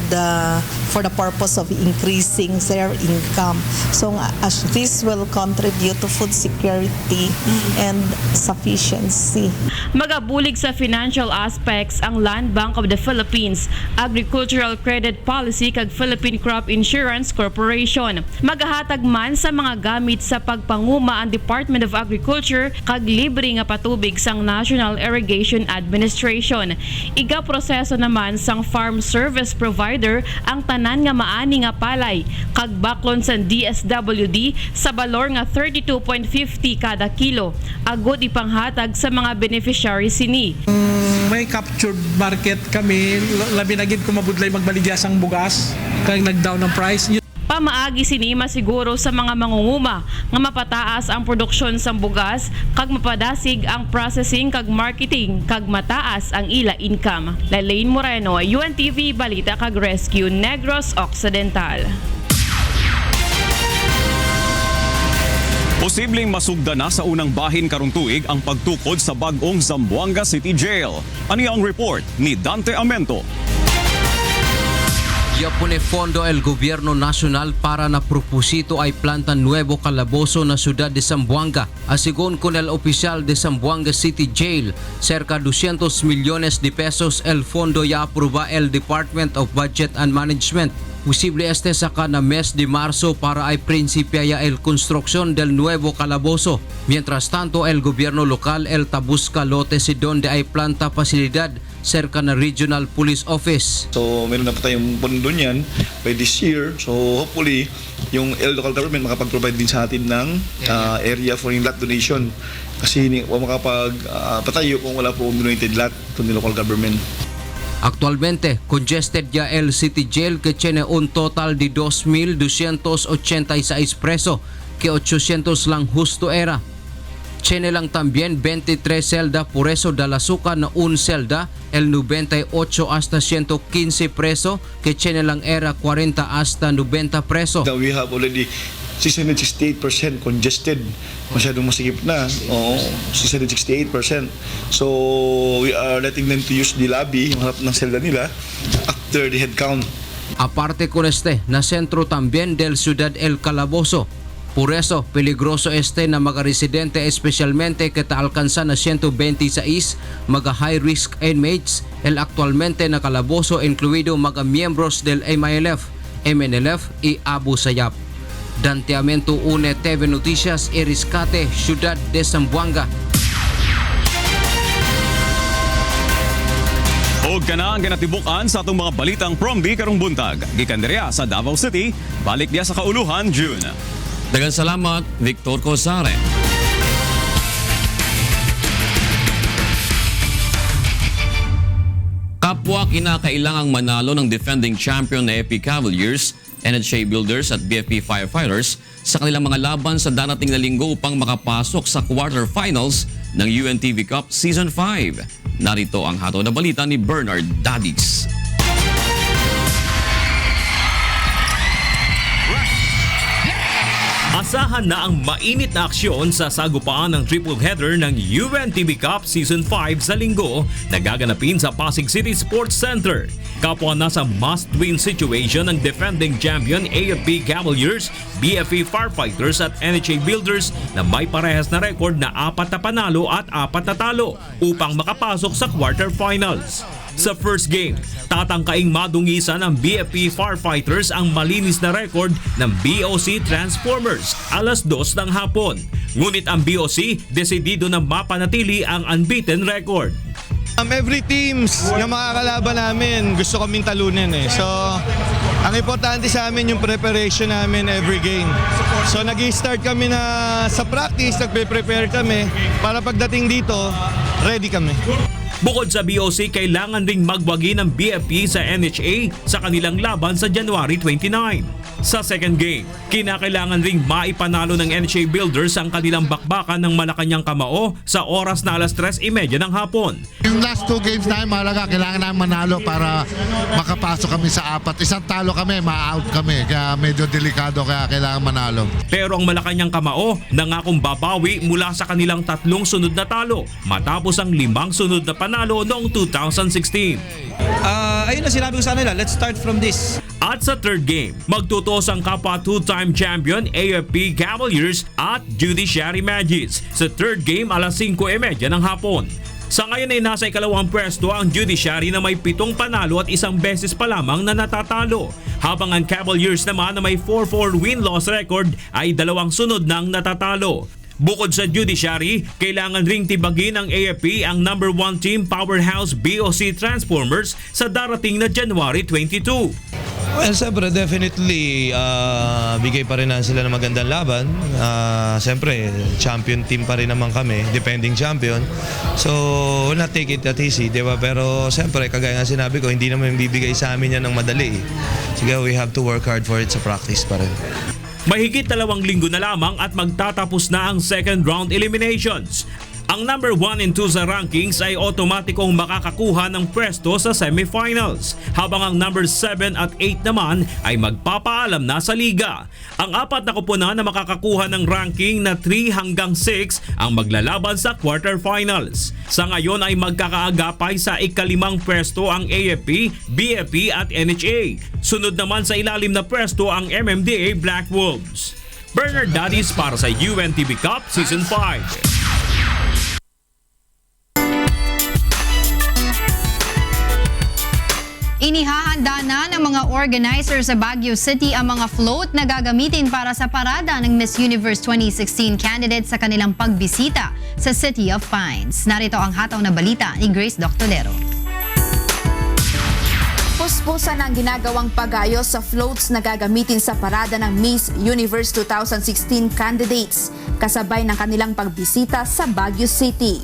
for the purpose of increasing their income. So as this will contribute to food security and sufficiency. Magabulig sa financial aspects ang Land Bank of the Philippines, Agricultural Credit Policy kag Philippine Crop Insurance Corporation. Magahatag man sa mga gamit sa pagpanguma ang Department of Agriculture kag libre nga patubig sang National Irrigation Administration. Iga proseso naman sang Farm Service Provider ang tanan nga maani nga palay kag baklon sa DSWD sa balor nga 32.50 kada kilo. Agud ipanghatag sa mga beneficiaries sini. May may captured market kami, labi na gid kung mabudlay magbaligya sang bugas, kaya nag-down ang price. Pamaagi sinima siguro sa mga mangunguma nga mapataas ang produksyon sang bugas kag mapadasig ang processing kag marketing kag mataas ang ila income. Lalaine Moreno, UNTV Balita kag Rescue, Negros Occidental. Posibleng masugda na sa unang bahin karong tuig ang pagtukod sa bag-ong Zamboanga City Jail. Ani ang report ni Dante Amento. Yapone fondo el Gobierno Nacional para na propósito ay planta nuevo calabozo na ciudad de Zamboanga. Asigon con el oficial de Zamboanga City Jail, cerca 200 millones de pesos el fondo ya aprueba el Department of Budget and Management. Posible este saka na mes de marzo para ay principiaya el construcción del nuevo calabozo. Mientras tanto, el gobierno local el tabusca lote si donde ay planta pasilidad cerca na Regional Police Office. So meron na po tayong pondo niyan by this year. So hopefully yung local government makapag-provide din sa atin ng area for yung lot donation. Kasi hindi makapag-patayo kung wala po donated lot to the local government. Actualmente, congested ya el City Jail que tiene un total de 2,286 preso, que 800 lang justo era. Tiene lang también 23 celda, por eso da la suka na un celda, el 98 hasta 115 preso, que tiene lang era 40 hasta 90 preso. We have already 668% congested. Masyadong masikip na. 668%. So, we are letting them to use the lobby, yung harap ng selda nila, after the head count. Aparte con este, na centro también del Ciudad El Calabozo. Por eso, peligroso este na mga residente, especialmente que alcanza na 126 mga high-risk inmates, el actualmente na calabozo incluido mga miembros del MILF, MNLF y Abu Sayyaf. Dante Amento, UNE TV Noticias y Rescate, Ciudad de Zamboanga. Og kana ang ginatibukan sa atong mga balitang promdi karong buntag. Gikan direha sa Davao City, balik diya sa kauluhan, June. Daghang salamat, Victor Cosare. Kapwa kinakailangang manalo ng defending champion na AP Cavaliers, NHA Builders at BFP Firefighters sa kanilang mga laban sa darating na linggo upang makapasok sa quarterfinals ng UNTV Cup Season 5. Narito ang hatol na balita ni Bernard Dadis. Asahan na ang mainit na aksyon sa sagupaan ng triple header ng UNTV Cup Season 5 sa linggo na gaganapin sa Pasig City Sports Center. Kapwa nasa must-win situation ng defending champion AFP Cavaliers, BFP Firefighters at NHA Builders na may parehas na record na 4 na panalo at 4 na talo upang makapasok sa quarterfinals. Sa first game, tatangkaing madungisan ng BFP Firefighters ang malinis na record ng BOC Transformers alas 2 ng hapon. Ngunit ang BOC desidido na mapanatili ang unbeaten record. Every teams na makakalaban namin gusto kaming talunin eh. So, ang importante sa amin yung preparation namin every game. So, nag-start kami na sa practice, nagpe-prepare kami para pagdating dito, ready kami. Bukod sa BOC, kailangan ring magwagi ng BFP sa NHA sa kanilang laban sa January 29. Sa second game, kinakailangan ring maipanalo ng NHA Builders ang kanilang bakbakan ng Malacanang Kamao sa oras na alas 3:30 ng hapon. Yung last 2 games namin mahalaga, kailangan namin manalo para makapasok kami sa 4. Isang talo kami, ma-out kami. Kaya medyo delikado, kaya kailangan manalo. Pero ang Malacanang Kamao nangakong babawi mula sa kanilang 3 sunod na talo matapos ang 5 sunod na panalo noong 2016. Ayun na sinabi ko sa nila, let's start from this. At sa third game, magtutos ang kapwa 2-time champion AFP Cavaliers at Judiciary Magics. Sa third game, alas 5:30 ng hapon. Sa ngayon ay nasa ikalawang pwesto ang Judiciary na may 7 panalo at 1 beses pa lamang na natatalo. Habang ang Cavaliers naman na may 4-4 win-loss record ay 2 sunod nang natatalo. Bukod sa Judiciary, kailangan ring tibagin ng AFP ang number 1 team powerhouse BOC Transformers sa darating na January 22. Well, siyempre, definitely, bigay pa rin na sila ng magandang laban. Siyempre, champion team pa rin naman kami, defending champion. So, we'll not take it that easy, di ba? Pero, siyempre, kagaya nga sinabi ko, hindi naman bibigay sa amin yan ng madali. Sige, we have to work hard for it sa practice pa rin. Mahigit 2 linggo na lamang at magtatapos na ang second round eliminations. Ang number 1 and 2 sa rankings ay otomatikong makakakuha ng pwesto sa semifinals, habang ang number 7 at 8 naman ay magpapaalam na sa liga. Ang 4 na koponan na makakakuha ng ranking na 3 hanggang 6 ang maglalaban sa quarterfinals. Sa ngayon ay magkakaagapay sa ika-5 pwesto ang AFP, BFP at NHA. Sunod naman sa ilalim na pwesto ang MMDA Black Wolves. Bernard Dadis para sa UNTV Cup Season 5. Inihahanda na ng mga organizer sa Baguio City ang mga float na gagamitin para sa parada ng Miss Universe 2016 candidates sa kanilang pagbisita sa City of Pines. Narito ang hataw na balita ni Grace Doctolero. Puspusan ang ginagawang pag-ayos sa floats na gagamitin sa parada ng Miss Universe 2016 candidates kasabay ng kanilang pagbisita sa Baguio City.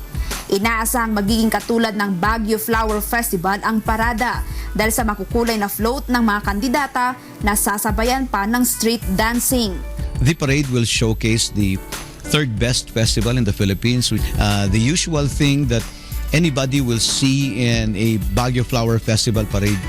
Inaasahang magiging katulad ng Baguio Flower Festival ang parada dahil sa makukulay na float ng mga kandidata na sasabayan pa ng street dancing. The parade will showcase the third best festival in the Philippines. The usual thing that anybody will see in a Baguio Flower Festival parade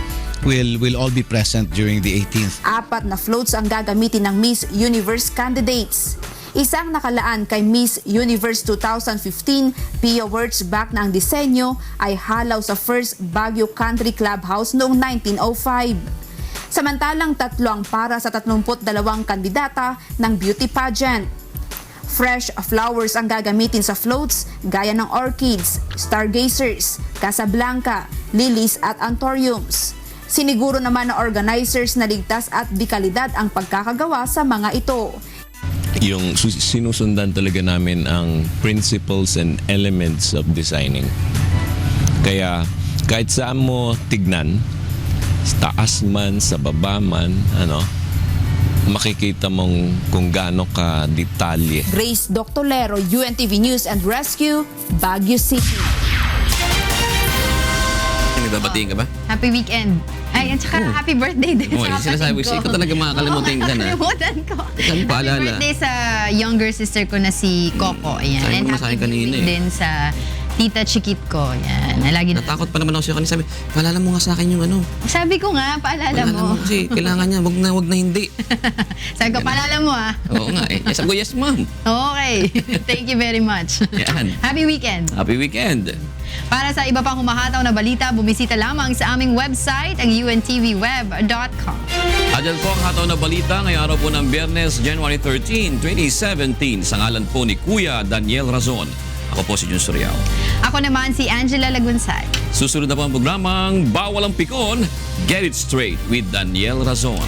will all be present during the 18th. 4 na floats ang gagamitin ng Miss Universe candidates. Isang nakalaan kay Miss Universe 2015, Pia Wurtzbach na ang disenyo ay halaw sa First Baguio Country Clubhouse noong 1905. Samantalang 3 ang para sa 32 kandidata ng beauty pageant. Fresh flowers ang gagamitin sa floats gaya ng orchids, stargazers, Casablanca, lilies at anthuriums. Siniguro naman ng organizers na ligtas at dekalidad ang pagkakagawa sa mga ito. Yung sinusundan talaga namin ang principles and elements of designing. Kaya kahit saan mo tignan, sa taas man, sa baba man, makikita mong kung gaano ka detalye. Grace Doctolero, UNTV News and Rescue, Baguio City. Nagbabatiin ka ba? Happy weekend. Ay, at saka happy birthday din Oh, sa sinasabi kapatid ko. ko, ikaw talaga makakalimutin ka na. Nakalimutan ko. Saan Happy paalala? birthday sa younger sister ko na si Coco. Ayan. Sabi And mo na sa happy akin kanina birthday din sa tita Chikit ko. Yan. Lagi na. Natakot pa naman ako siya kanina. Sabi, paalala mo nga sa akin yung Sabi ko nga, paalala Paalala mo. mo kasi kailangan niya, wag na hindi. Sabi ko, paalala mo ah. Oo nga eh. Sabi ko, yes ma'am. Okay. Thank you very much. Yan. Happy weekend. Happy weekend. Para sa iba pang humahataw na balita, bumisita lamang sa aming website, ang untvweb.com. Adyan po ang hataw na balita ngayong araw po ng Biyernes, January 13, 2017. Sa ngalan po ni Kuya Daniel Razon. Ako po si Jun Suriao. Ako naman si Angela Lagunsay. Susunod na po ang programang Bawal ang Pikon, Get It Straight with Daniel Razon.